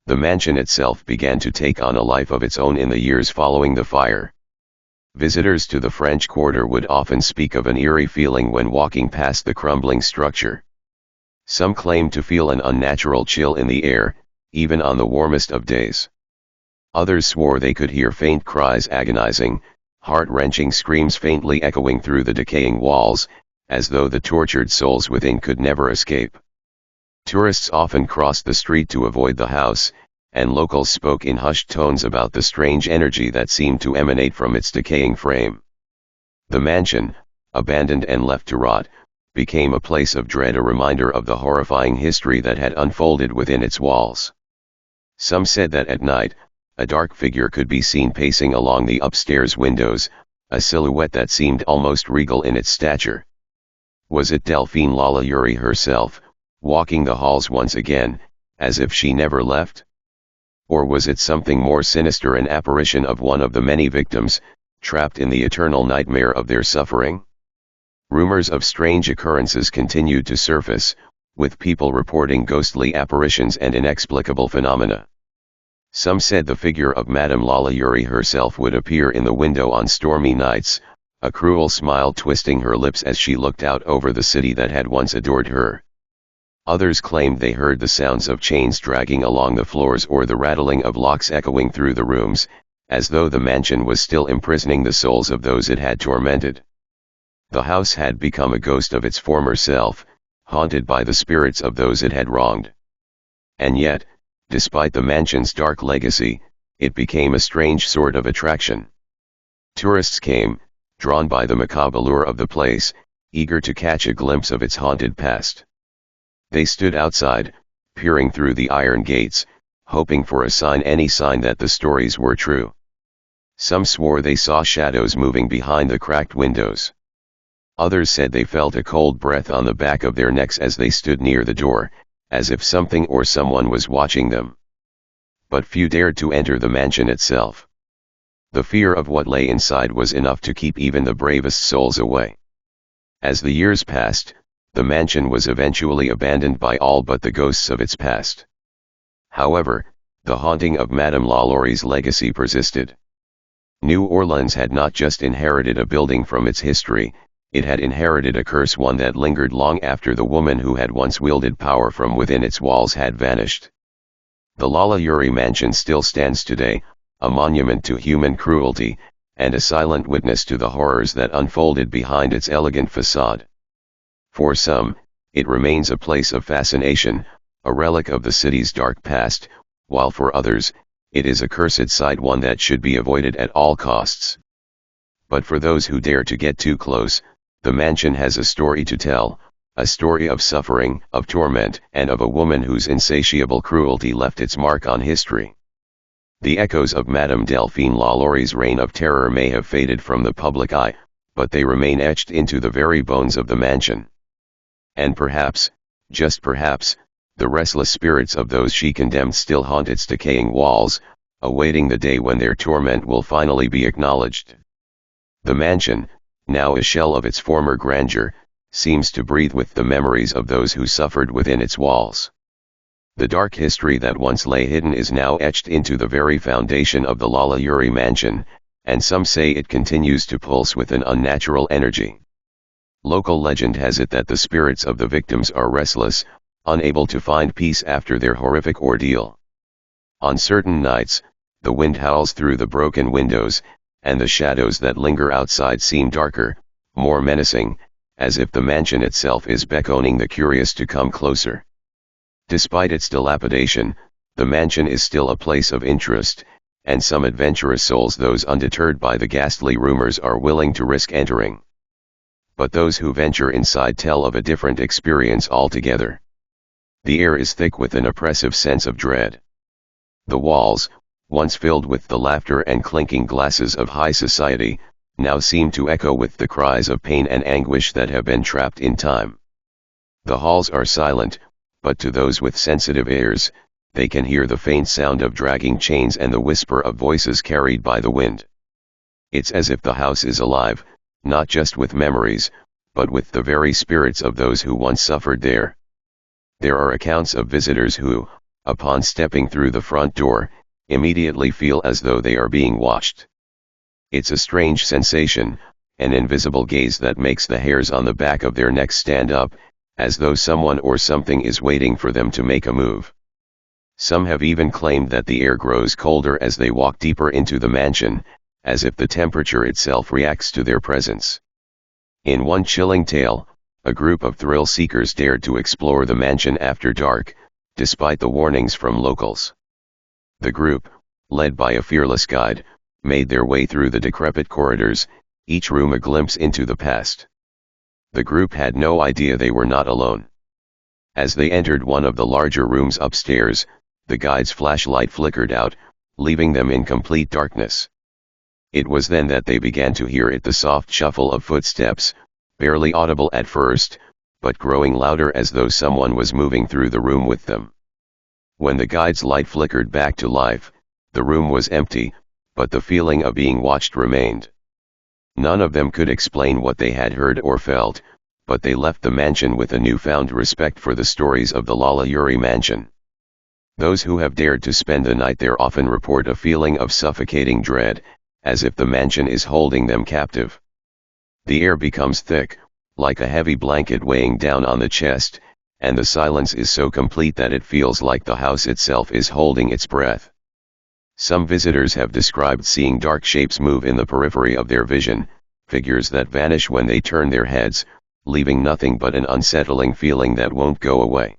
The mansion itself began to take on a life of its own in the years following the fire. Visitors to the French Quarter would often speak of an eerie feeling when walking past the crumbling structure. Some claimed to feel an unnatural chill in the air, even on the warmest of days. Others swore they could hear faint cries, agonizing, heart-wrenching screams faintly echoing through the decaying walls, as though the tortured souls within could never escape. Tourists often crossed the street to avoid the house, and locals spoke in hushed tones about the strange energy that seemed to emanate from its decaying frame. The mansion, abandoned and left to rot, became a place of dread, a reminder of the horrifying history that had unfolded within its walls. Some said that at night, a dark figure could be seen pacing along the upstairs windows, a silhouette that seemed almost regal in its stature. Was it Delphine Lalaurie herself, walking the halls once again, as if she never left? Or was it something more sinister, an apparition of one of the many victims, trapped in the eternal nightmare of their suffering? Rumors of strange occurrences continued to surface, with people reporting ghostly apparitions and inexplicable phenomena. Some said the figure of Madame Lalaurie herself would appear in the window on stormy nights, a cruel smile twisting her lips as she looked out over the city that had once adored her. Others claimed they heard the sounds of chains dragging along the floors or the rattling of locks echoing through the rooms, as though the mansion was still imprisoning the souls of those it had tormented. The house had become a ghost of its former self, haunted by the spirits of those it had wronged. And yet, despite the mansion's dark legacy, it became a strange sort of attraction. Tourists came, drawn by the macabre allure of the place, eager to catch a glimpse of its haunted past. They stood outside, peering through the iron gates, hoping for a sign, any sign that the stories were true. Some swore they saw shadows moving behind the cracked windows. Others said they felt a cold breath on the back of their necks as they stood near the door, as if something or someone was watching them. But few dared to enter the mansion itself. The fear of what lay inside was enough to keep even the bravest souls away. As the years passed, the mansion was eventually abandoned by all but the ghosts of its past. However, the haunting of Madame Lalaurie's legacy persisted. New Orleans had not just inherited a building from its history, it had inherited a curse, one that lingered long after the woman who had once wielded power from within its walls had vanished. The Lalaurie mansion still stands today, a monument to human cruelty, and a silent witness to the horrors that unfolded behind its elegant facade. For some, it remains a place of fascination, a relic of the city's dark past, while for others, it is a cursed sight, one that should be avoided at all costs. But for those who dare to get too close, the mansion has a story to tell, a story of suffering, of torment, and of a woman whose insatiable cruelty left its mark on history. The echoes of Madame Delphine Lalaurie's reign of terror may have faded from the public eye, but they remain etched into the very bones of the mansion. And perhaps, just perhaps, the restless spirits of those she condemned still haunt its decaying walls, awaiting the day when their torment will finally be acknowledged. The mansion, now a shell of its former grandeur, seems to breathe with the memories of those who suffered within its walls. The dark history that once lay hidden is now etched into the very foundation of the Lalaurie mansion, and some say it continues to pulse with an unnatural energy. Local legend has it that the spirits of the victims are restless, unable to find peace after their horrific ordeal. On certain nights, the wind howls through the broken windows, and the shadows that linger outside seem darker, more menacing, as if the mansion itself is beckoning the curious to come closer. Despite its dilapidation, the mansion is still a place of interest, and some adventurous souls, those undeterred by the ghastly rumors, are willing to risk entering. But those who venture inside tell of a different experience altogether. The air is thick with an oppressive sense of dread. The walls, once filled with the laughter and clinking glasses of high society, now seem to echo with the cries of pain and anguish that have been trapped in time. The halls are silent, but to those with sensitive ears, they can hear the faint sound of dragging chains and the whisper of voices carried by the wind. It's as if the house is alive, not just with memories, but with the very spirits of those who once suffered there. There are accounts of visitors who, upon stepping through the front door, immediately feel as though they are being watched. It's a strange sensation, an invisible gaze that makes the hairs on the back of their necks stand up, as though someone or something is waiting for them to make a move. Some have even claimed that the air grows colder as they walk deeper into the mansion, as if the temperature itself reacts to their presence. In one chilling tale, a group of thrill-seekers dared to explore the mansion after dark, despite the warnings from locals. The group, led by a fearless guide, made their way through the decrepit corridors, each room a glimpse into the past. The group had no idea they were not alone. As they entered one of the larger rooms upstairs, the guide's flashlight flickered out, leaving them in complete darkness. It was then that they began to hear the soft shuffle of footsteps, barely audible at first, but growing louder as though someone was moving through the room with them. When the guide's light flickered back to life, the room was empty, but the feeling of being watched remained. None of them could explain what they had heard or felt, but they left the mansion with a newfound respect for the stories of the Lalaurie mansion. Those who have dared to spend the night there often report a feeling of suffocating dread, as if the mansion is holding them captive. The air becomes thick, like a heavy blanket weighing down on the chest, and the silence is so complete that it feels like the house itself is holding its breath. Some visitors have described seeing dark shapes move in the periphery of their vision, figures that vanish when they turn their heads, leaving nothing but an unsettling feeling that won't go away.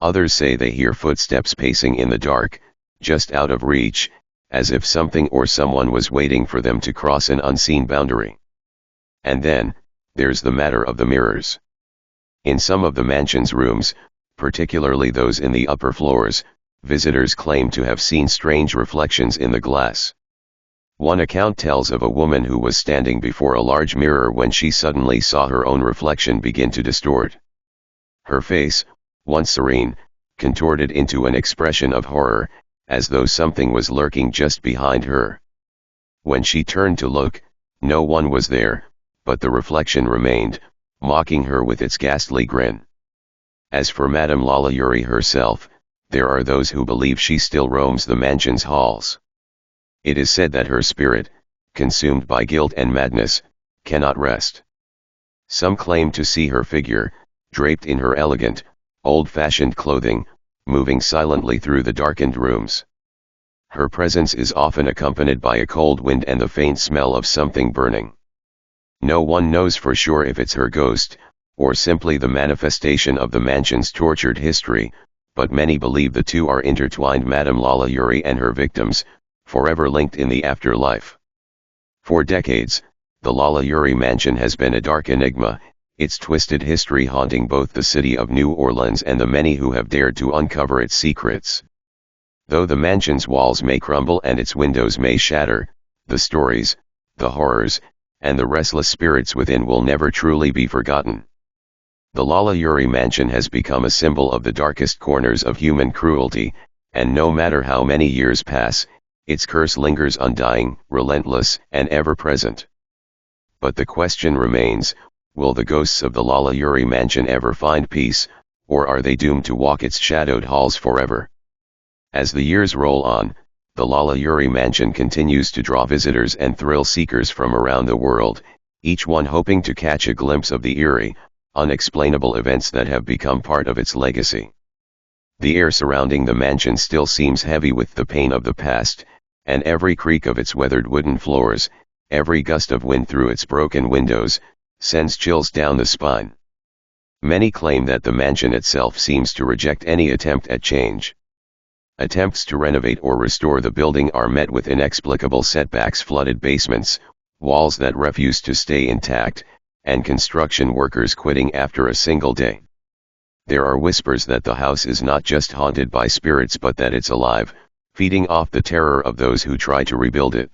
Others say they hear footsteps pacing in the dark, just out of reach, as if something or someone was waiting for them to cross an unseen boundary. And then, there's the matter of the mirrors. In some of the mansion's rooms, particularly those in the upper floors, visitors claim to have seen strange reflections in the glass. One account tells of a woman who was standing before a large mirror when she suddenly saw her own reflection begin to distort. Her face, once serene, contorted into an expression of horror, as though something was lurking just behind her. When she turned to look, no one was there, but the reflection remained, mocking her with its ghastly grin. As for Madame Lalaurie herself, there are those who believe she still roams the mansion's halls. It is said that her spirit, consumed by guilt and madness, cannot rest. Some claim to see her figure, draped in her elegant, old-fashioned clothing, moving silently through the darkened rooms. Her presence is often accompanied by a cold wind and the faint smell of something burning. No one knows for sure if it's her ghost, or simply the manifestation of the mansion's tortured history, but many believe the two are intertwined. Madame Lalaurie and her victims, forever linked in the afterlife. For decades, the Lalaurie mansion has been a dark enigma, its twisted history haunting both the city of New Orleans and the many who have dared to uncover its secrets. Though the mansion's walls may crumble and its windows may shatter, the stories, the horrors, and the restless spirits within will never truly be forgotten. The Lalaurie mansion has become a symbol of the darkest corners of human cruelty, and no matter how many years pass, its curse lingers undying, relentless, and ever-present. But the question remains, will the ghosts of the Lalaurie mansion ever find peace, or are they doomed to walk its shadowed halls forever? As the years roll on, the Lalaurie mansion continues to draw visitors and thrill seekers from around the world, each one hoping to catch a glimpse of the eerie, unexplainable events that have become part of its legacy. The air surrounding the mansion still seems heavy with the pain of the past, and every creak of its weathered wooden floors, every gust of wind through its broken windows, sends chills down the spine. Many claim that the mansion itself seems to reject any attempt at change. Attempts to renovate or restore the building are met with inexplicable setbacks: flooded basements, walls that refuse to stay intact, and construction workers quitting after a single day. There are whispers that the house is not just haunted by spirits but that it's alive, feeding off the terror of those who try to rebuild it.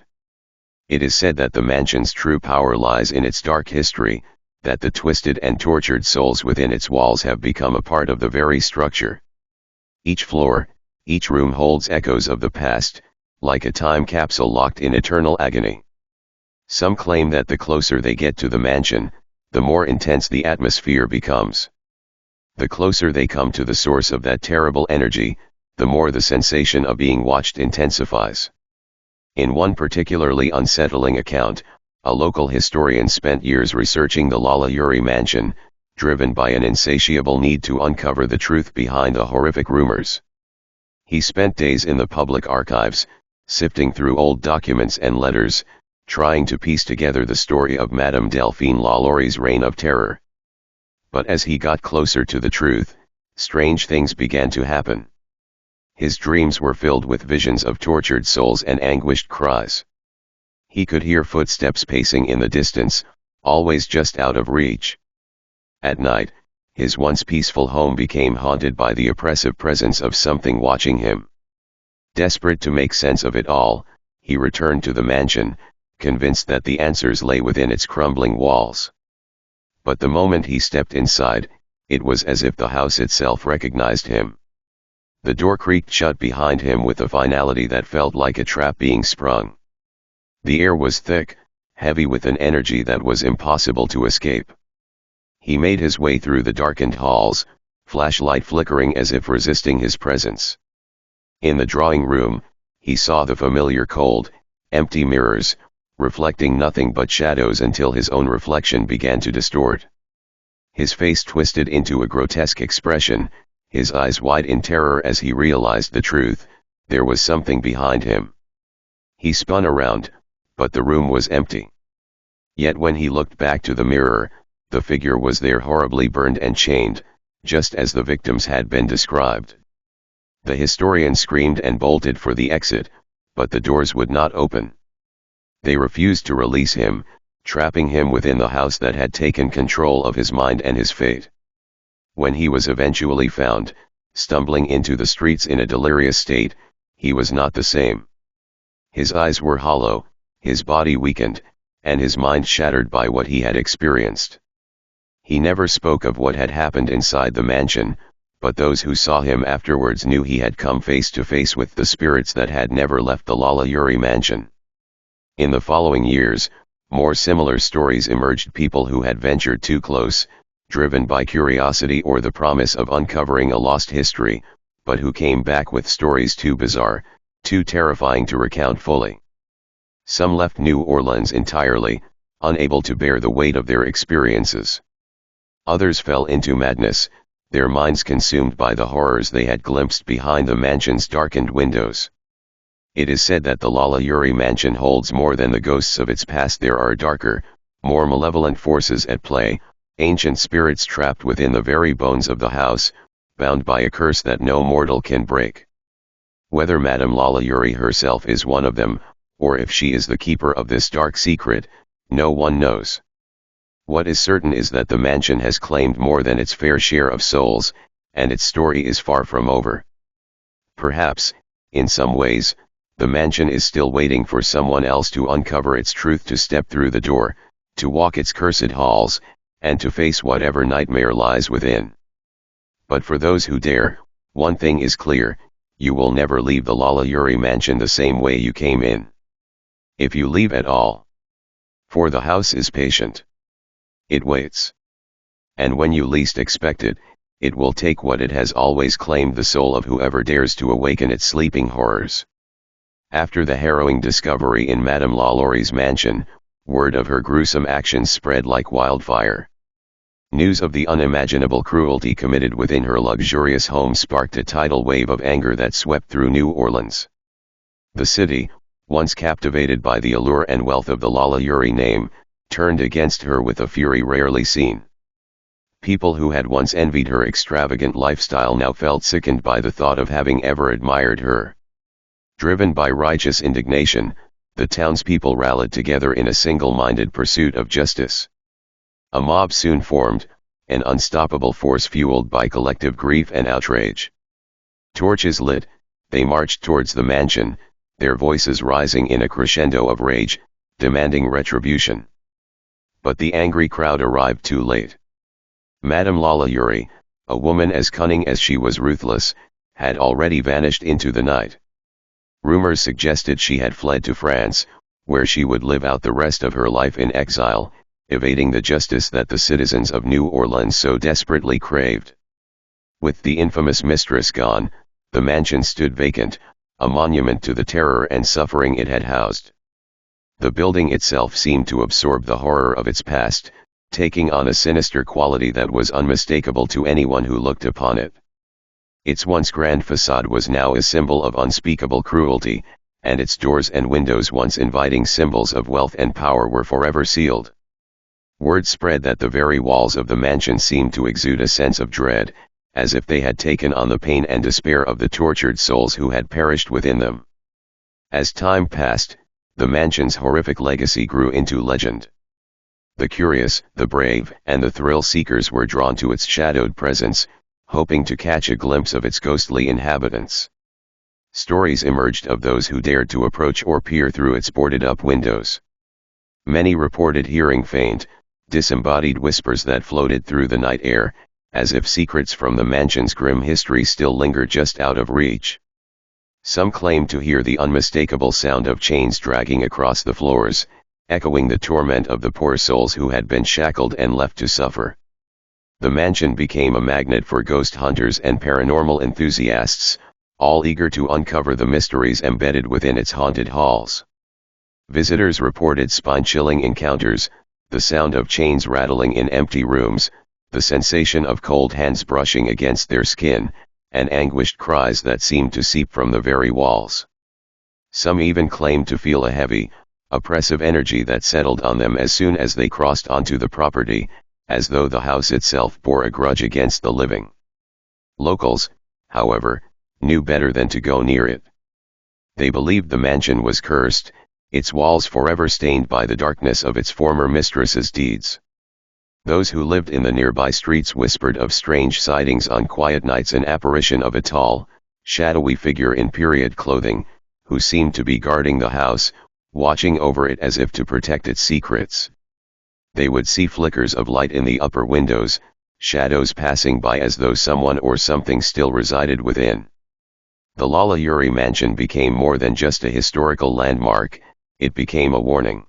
It is said that the mansion's true power lies in its dark history, that the twisted and tortured souls within its walls have become a part of the very structure. Each floor, each room holds echoes of the past, like a time capsule locked in eternal agony. Some claim that the closer they get to the mansion, the more intense the atmosphere becomes. The closer they come to the source of that terrible energy, the more the sensation of being watched intensifies. In one particularly unsettling account, a local historian spent years researching the Lalaurie mansion, driven by an insatiable need to uncover the truth behind the horrific rumors. He spent days in the public archives, sifting through old documents and letters, trying to piece together the story of Madame Delphine Lalaurie's reign of terror. But as he got closer to the truth, strange things began to happen. His dreams were filled with visions of tortured souls and anguished cries. He could hear footsteps pacing in the distance, always just out of reach. At night, his once peaceful home became haunted by the oppressive presence of something watching him. Desperate to make sense of it all, he returned to the mansion, convinced that the answers lay within its crumbling walls. But the moment he stepped inside, it was as if the house itself recognized him. The door creaked shut behind him with a finality that felt like a trap being sprung. The air was thick, heavy with an energy that was impossible to escape. He made his way through the darkened halls, flashlight flickering as if resisting his presence. In the drawing room, he saw the familiar cold, empty mirrors, reflecting nothing but shadows until his own reflection began to distort. His face twisted into a grotesque expression, his eyes wide in terror as he realized the truth: there was something behind him. He spun around, but the room was empty. Yet when he looked back to the mirror, the figure was there, horribly burned and chained, just as the victims had been described. The historian screamed and bolted for the exit, but the doors would not open. They refused to release him, trapping him within the house that had taken control of his mind and his fate. When he was eventually found, stumbling into the streets in a delirious state, he was not the same. His eyes were hollow, his body weakened, and his mind shattered by what he had experienced. He never spoke of what had happened inside the mansion, but those who saw him afterwards knew he had come face to face with the spirits that had never left the Lalaurie mansion. In the following years, more similar stories emerged: people who had ventured too close, driven by curiosity or the promise of uncovering a lost history, but who came back with stories too bizarre, too terrifying to recount fully. Some left New Orleans entirely, unable to bear the weight of their experiences. Others fell into madness, their minds consumed by the horrors they had glimpsed behind the mansion's darkened windows. It is said that the Lalaurie mansion holds more than the ghosts of its past. There are darker, more malevolent forces at play, ancient spirits trapped within the very bones of the house, bound by a curse that no mortal can break. Whether Madame Lalaurie herself is one of them, or if she is the keeper of this dark secret, no one knows. What is certain is that the mansion has claimed more than its fair share of souls, and its story is far from over. Perhaps, in some ways, the mansion is still waiting for someone else to uncover its truth, to step through the door, to walk its cursed halls, and to face whatever nightmare lies within. But for those who dare, one thing is clear: you will never leave the Lalaurie mansion the same way you came in. If you leave at all. For the house is patient. It waits. And when you least expect it, it will take what it has always claimed: the soul of whoever dares to awaken its sleeping horrors. After the harrowing discovery in Madame Lalaurie's mansion, word of her gruesome actions spread like wildfire. News of the unimaginable cruelty committed within her luxurious home sparked a tidal wave of anger that swept through New Orleans. The city, once captivated by the allure and wealth of the Lalaurie name, turned against her with a fury rarely seen. People who had once envied her extravagant lifestyle now felt sickened by the thought of having ever admired her. Driven by righteous indignation, the townspeople rallied together in a single-minded pursuit of justice. A mob soon formed, an unstoppable force fueled by collective grief and outrage. Torches lit, they marched towards the mansion, their voices rising in a crescendo of rage, demanding retribution. But the angry crowd arrived too late. Madame Lalaurie, a woman as cunning as she was ruthless, had already vanished into the night. Rumors suggested she had fled to France, where she would live out the rest of her life in exile, evading the justice that the citizens of New Orleans so desperately craved. With the infamous mistress gone, the mansion stood vacant, a monument to the terror and suffering it had housed. The building itself seemed to absorb the horror of its past, taking on a sinister quality that was unmistakable to anyone who looked upon it. Its once grand facade was now a symbol of unspeakable cruelty, and its doors and windows, once inviting symbols of wealth and power, were forever sealed. Word spread that the very walls of the mansion seemed to exude a sense of dread, as if they had taken on the pain and despair of the tortured souls who had perished within them. As time passed, the mansion's horrific legacy grew into legend. The curious, the brave, and the thrill-seekers were drawn to its shadowed presence, hoping to catch a glimpse of its ghostly inhabitants. Stories emerged of those who dared to approach or peer through its boarded-up windows. Many reported hearing faint, disembodied whispers that floated through the night air, as if secrets from the mansion's grim history still lingered just out of reach. Some claimed to hear the unmistakable sound of chains dragging across the floors, echoing the torment of the poor souls who had been shackled and left to suffer. The mansion became a magnet for ghost hunters and paranormal enthusiasts, all eager to uncover the mysteries embedded within its haunted halls. Visitors reported spine-chilling encounters, the sound of chains rattling in empty rooms, the sensation of cold hands brushing against their skin, and anguished cries that seemed to seep from the very walls. Some even claimed to feel a heavy, oppressive energy that settled on them as soon as they crossed onto the property, as though the house itself bore a grudge against the living. Locals, however, knew better than to go near it. They believed the mansion was cursed, its walls forever stained by the darkness of its former mistress's deeds. Those who lived in the nearby streets whispered of strange sightings on quiet nights, an apparition of a tall, shadowy figure in period clothing, who seemed to be guarding the house, watching over it as if to protect its secrets. They would see flickers of light in the upper windows, shadows passing by as though someone or something still resided within. The Lalaurie mansion became more than just a historical landmark, it became a warning.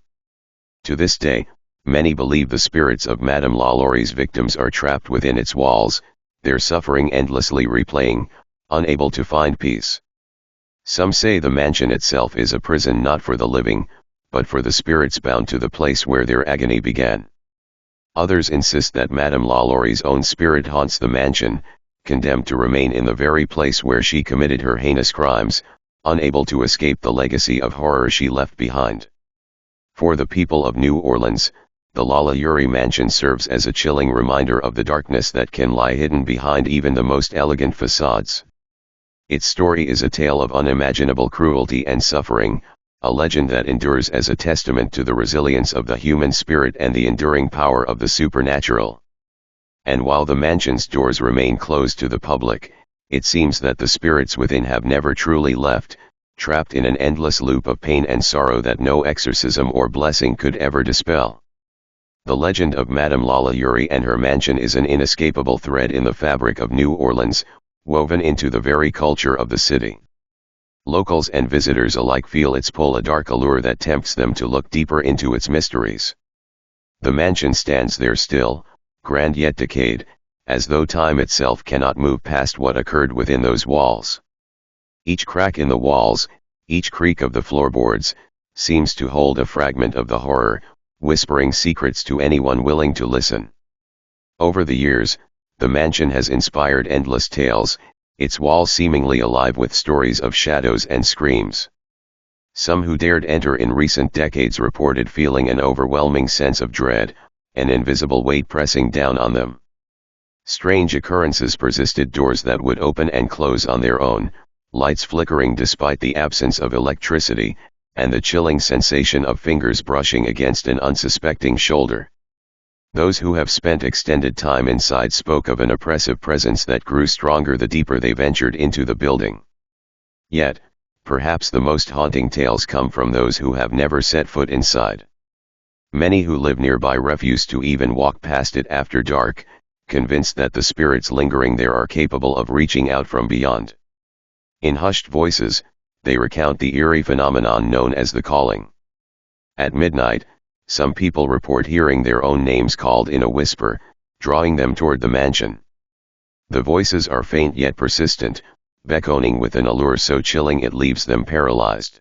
To this day, many believe the spirits of Madame Lalaurie's victims are trapped within its walls, their suffering endlessly replaying, unable to find peace. Some say the mansion itself is a prison not for the living, but for the spirits bound to the place where their agony began. Others insist that Madame Lalaurie's own spirit haunts the mansion, condemned to remain in the very place where she committed her heinous crimes, unable to escape the legacy of horror she left behind. For the people of New Orleans, the Lalaurie mansion serves as a chilling reminder of the darkness that can lie hidden behind even the most elegant facades. Its story is a tale of unimaginable cruelty and suffering, a legend that endures as a testament to the resilience of the human spirit and the enduring power of the supernatural. And while the mansion's doors remain closed to the public, it seems that the spirits within have never truly left, trapped in an endless loop of pain and sorrow that no exorcism or blessing could ever dispel. The legend of Madame Lalaurie and her mansion is an inescapable thread in the fabric of New Orleans, woven into the very culture of the city. Locals and visitors alike feel its pull, a dark allure that tempts them to look deeper into its mysteries. The mansion stands there still, grand yet decayed, as though time itself cannot move past what occurred within those walls. Each crack in the walls, each creak of the floorboards, seems to hold a fragment of the horror, whispering secrets to anyone willing to listen. Over the years, the mansion has inspired endless tales, its walls seemingly alive with stories of shadows and screams. Some who dared enter in recent decades reported feeling an overwhelming sense of dread, an invisible weight pressing down on them. Strange occurrences persisted: doors that would open and close on their own, lights flickering despite the absence of electricity, and the chilling sensation of fingers brushing against an unsuspecting shoulder. Those who have spent extended time inside spoke of an oppressive presence that grew stronger the deeper they ventured into the building. Yet, perhaps the most haunting tales come from those who have never set foot inside. Many who live nearby refuse to even walk past it after dark, convinced that the spirits lingering there are capable of reaching out from beyond. In hushed voices, they recount the eerie phenomenon known as the calling. At midnight, some people report hearing their own names called in a whisper, drawing them toward the mansion. The voices are faint yet persistent, beckoning with an allure so chilling it leaves them paralyzed.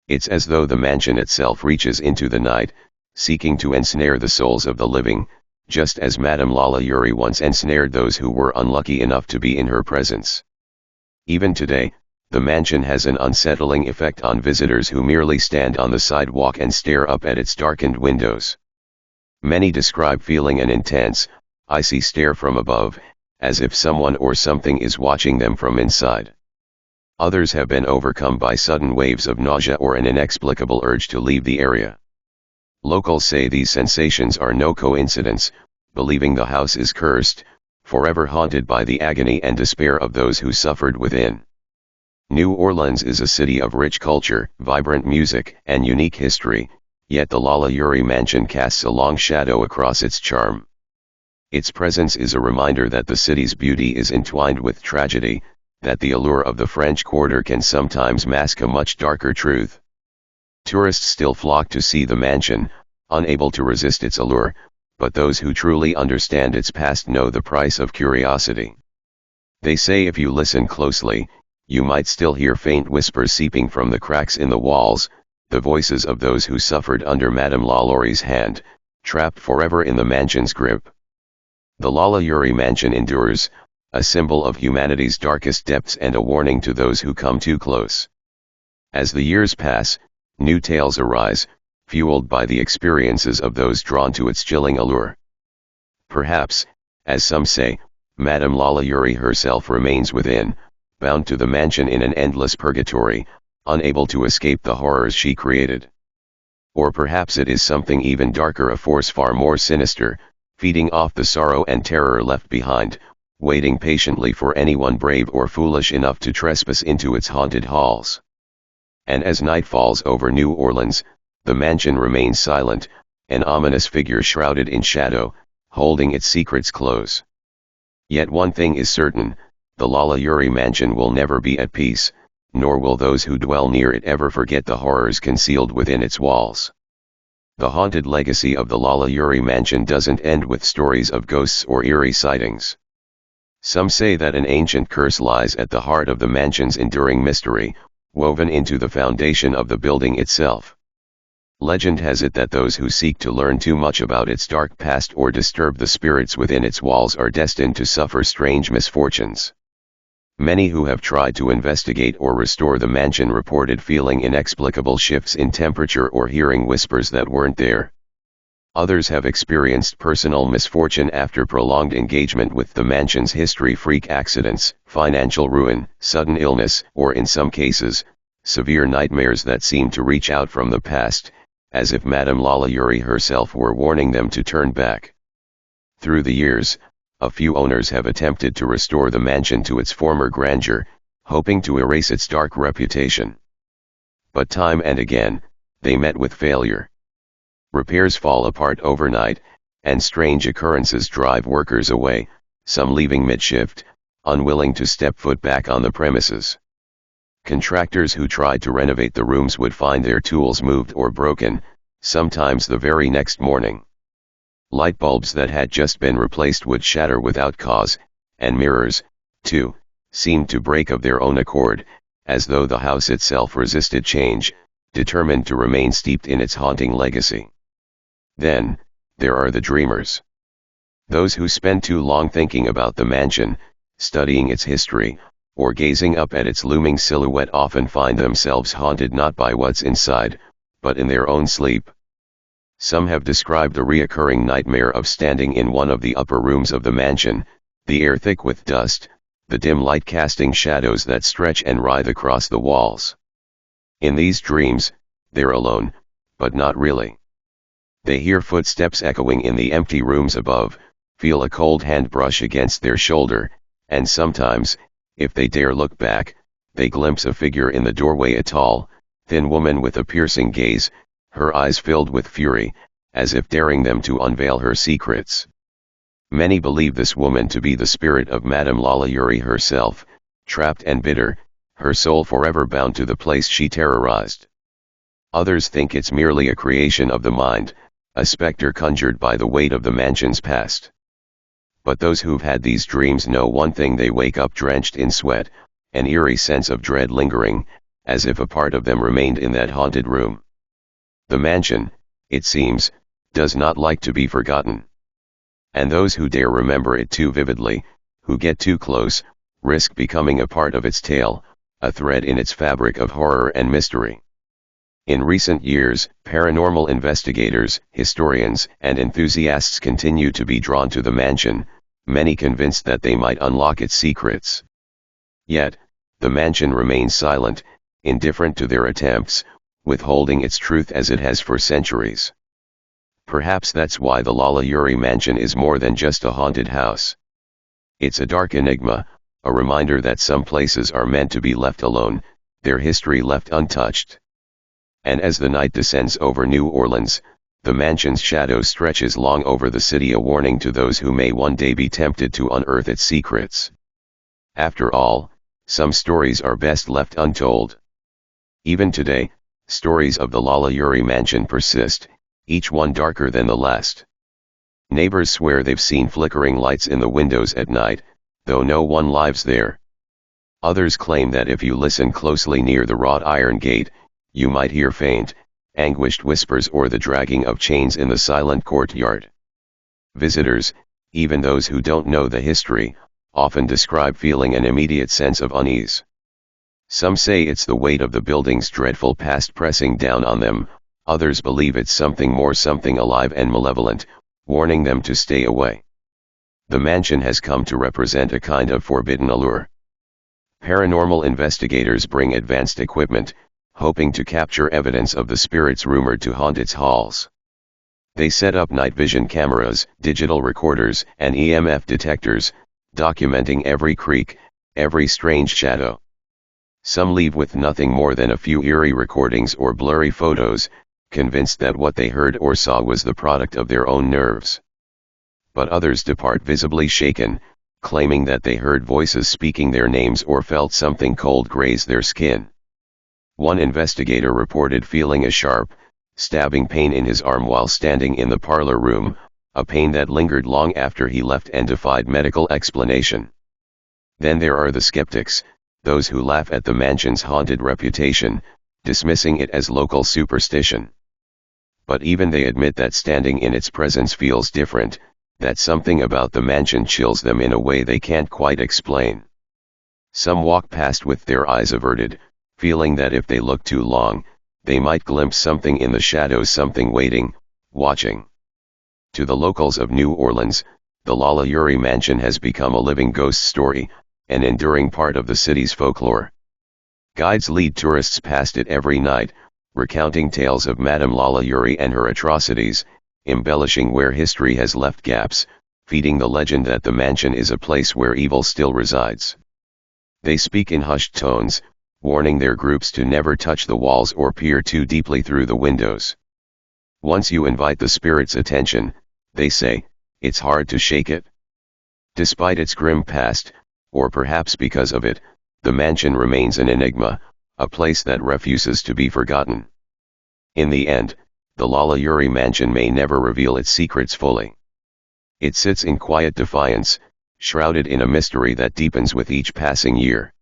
It's as though the mansion itself reaches into the night, seeking to ensnare the souls of the living, just as Madame Lalaurie once ensnared those who were unlucky enough to be in her presence. Even today, the mansion has an unsettling effect on visitors who merely stand on the sidewalk and stare up at its darkened windows. Many describe feeling an intense, icy stare from above, as if someone or something is watching them from inside. Others have been overcome by sudden waves of nausea or an inexplicable urge to leave the area. Locals say these sensations are no coincidence, believing the house is cursed, forever haunted by the agony and despair of those who suffered within. New Orleans is a city of rich culture, vibrant music, and unique history, yet the Lalaurie mansion casts a long shadow across its charm. Its presence is a reminder that the city's beauty is entwined with tragedy, that the allure of the French Quarter can sometimes mask a much darker truth. Tourists still flock to see the mansion, unable to resist its allure, but those who truly understand its past know the price of curiosity. They say if you listen closely, you might still hear faint whispers seeping from the cracks in the walls, the voices of those who suffered under Madame Lalaurie's hand, trapped forever in the mansion's grip. The Lalaurie mansion endures, a symbol of humanity's darkest depths and a warning to those who come too close. As the years pass, new tales arise, fueled by the experiences of those drawn to its chilling allure. Perhaps, as some say, Madame Lalaurie herself remains within, bound to the mansion in an endless purgatory, unable to escape the horrors she created. Or perhaps it is something even darker, a force far more sinister, feeding off the sorrow and terror left behind, waiting patiently for anyone brave or foolish enough to trespass into its haunted halls. And as night falls over New Orleans, the mansion remains silent, an ominous figure shrouded in shadow, holding its secrets close. Yet one thing is certain: the Lalaurie mansion will never be at peace, nor will those who dwell near it ever forget the horrors concealed within its walls. The haunted legacy of the Lalaurie mansion doesn't end with stories of ghosts or eerie sightings. Some say that an ancient curse lies at the heart of the mansion's enduring mystery, woven into the foundation of the building itself. Legend has it that those who seek to learn too much about its dark past or disturb the spirits within its walls are destined to suffer strange misfortunes. Many who have tried to investigate or restore the mansion reported feeling inexplicable shifts in temperature or hearing whispers that weren't there. Others have experienced personal misfortune after prolonged engagement with the mansion's history: freak accidents, financial ruin, sudden illness, or in some cases, severe nightmares that seem to reach out from the past, as if Madame Lalaurie herself were warning them to turn back. Through the years, a few owners have attempted to restore the mansion to its former grandeur, hoping to erase its dark reputation. But time and again, they met with failure. Repairs fall apart overnight, and strange occurrences drive workers away, some leaving mid-shift, unwilling to step foot back on the premises. Contractors who tried to renovate the rooms would find their tools moved or broken, sometimes the very next morning. Light bulbs that had just been replaced would shatter without cause, and mirrors, too, seemed to break of their own accord, as though the house itself resisted change, determined to remain steeped in its haunting legacy. Then, there are the dreamers. Those who spend too long thinking about the mansion, studying its history, or gazing up at its looming silhouette often find themselves haunted not by what's inside, but in their own sleep. Some have described the reoccurring nightmare of standing in one of the upper rooms of the mansion, the air thick with dust, the dim light casting shadows that stretch and writhe across the walls. In these dreams, they're alone, but not really. They hear footsteps echoing in the empty rooms above, feel a cold hand brush against their shoulder, and sometimes, if they dare look back, they glimpse a figure in the doorway, a tall, thin woman with a piercing gaze, her eyes filled with fury, as if daring them to unveil her secrets. Many believe this woman to be the spirit of Madame Lalaurie herself, trapped and bitter, her soul forever bound to the place she terrorized. Others think it's merely a creation of the mind, a specter conjured by the weight of the mansion's past. But those who've had these dreams know one thing: they wake up drenched in sweat, an eerie sense of dread lingering, as if a part of them remained in that haunted room. The mansion, it seems, does not like to be forgotten. And those who dare remember it too vividly, who get too close, risk becoming a part of its tale, a thread in its fabric of horror and mystery. In recent years, paranormal investigators, historians, and enthusiasts continue to be drawn to the mansion, many convinced that they might unlock its secrets. Yet, the mansion remains silent, indifferent to their attempts, withholding its truth as it has for centuries. Perhaps that's why the Lalaurie mansion is more than just a haunted house. It's a dark enigma, a reminder that some places are meant to be left alone, their history left untouched. And as the night descends over New Orleans, the mansion's shadow stretches long over the city, a warning to those who may one day be tempted to unearth its secrets. After all, some stories are best left untold. Even today, stories of the Lalaurie mansion persist, each one darker than the last. Neighbors swear they've seen flickering lights in the windows at night, though no one lives there. Others claim that if you listen closely near the wrought iron gate, you might hear faint, anguished whispers or the dragging of chains in the silent courtyard. Visitors, even those who don't know the history, often describe feeling an immediate sense of unease. Some say it's the weight of the building's dreadful past pressing down on them, others believe it's something more, something alive and malevolent, warning them to stay away. The mansion has come to represent a kind of forbidden allure. Paranormal investigators bring advanced equipment, hoping to capture evidence of the spirits rumored to haunt its halls. They set up night vision cameras, digital recorders, and EMF detectors, documenting every creak, every strange shadow. Some leave with nothing more than a few eerie recordings or blurry photos, convinced that what they heard or saw was the product of their own nerves. But others depart visibly shaken, claiming that they heard voices speaking their names or felt something cold graze their skin. One investigator reported feeling a sharp, stabbing pain in his arm while standing in the parlor room, a pain that lingered long after he left and defied medical explanation. Then there are the skeptics, those who laugh at the mansion's haunted reputation, dismissing it as local superstition. But even they admit that standing in its presence feels different, that something about the mansion chills them in a way they can't quite explain. Some walk past with their eyes averted, feeling that if they look too long, they might glimpse something in the shadows, something waiting, watching. To the locals of New Orleans, the Lalaurie mansion has become a living ghost story, an enduring part of the city's folklore. Guides lead tourists past it every night, recounting tales of Madame Lalaurie and her atrocities, embellishing where history has left gaps, feeding the legend that the mansion is a place where evil still resides. They speak in hushed tones, warning their groups to never touch the walls or peer too deeply through the windows. Once you invite the spirit's attention, they say, it's hard to shake it. Despite its grim past, or perhaps because of it, the mansion remains an enigma, a place that refuses to be forgotten. In the end, the Lalaurie mansion may never reveal its secrets fully. It sits in quiet defiance, shrouded in a mystery that deepens with each passing year.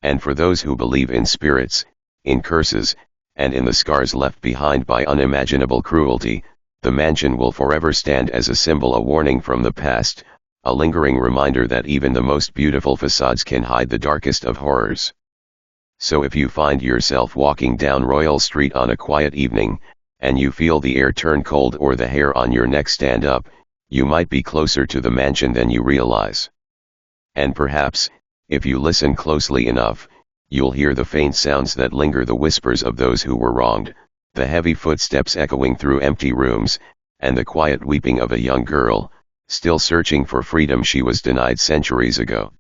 And for those who believe in spirits, in curses, and in the scars left behind by unimaginable cruelty, the mansion will forever stand as a symbol, a warning from the past, a lingering reminder that even the most beautiful facades can hide the darkest of horrors. So if you find yourself walking down Royal Street on a quiet evening, and you feel the air turn cold or the hair on your neck stand up, you might be closer to the mansion than you realize. And perhaps, if you listen closely enough, you'll hear the faint sounds that linger, the whispers of those who were wronged, the heavy footsteps echoing through empty rooms, and the quiet weeping of a young girl, still searching for freedom she was denied centuries ago.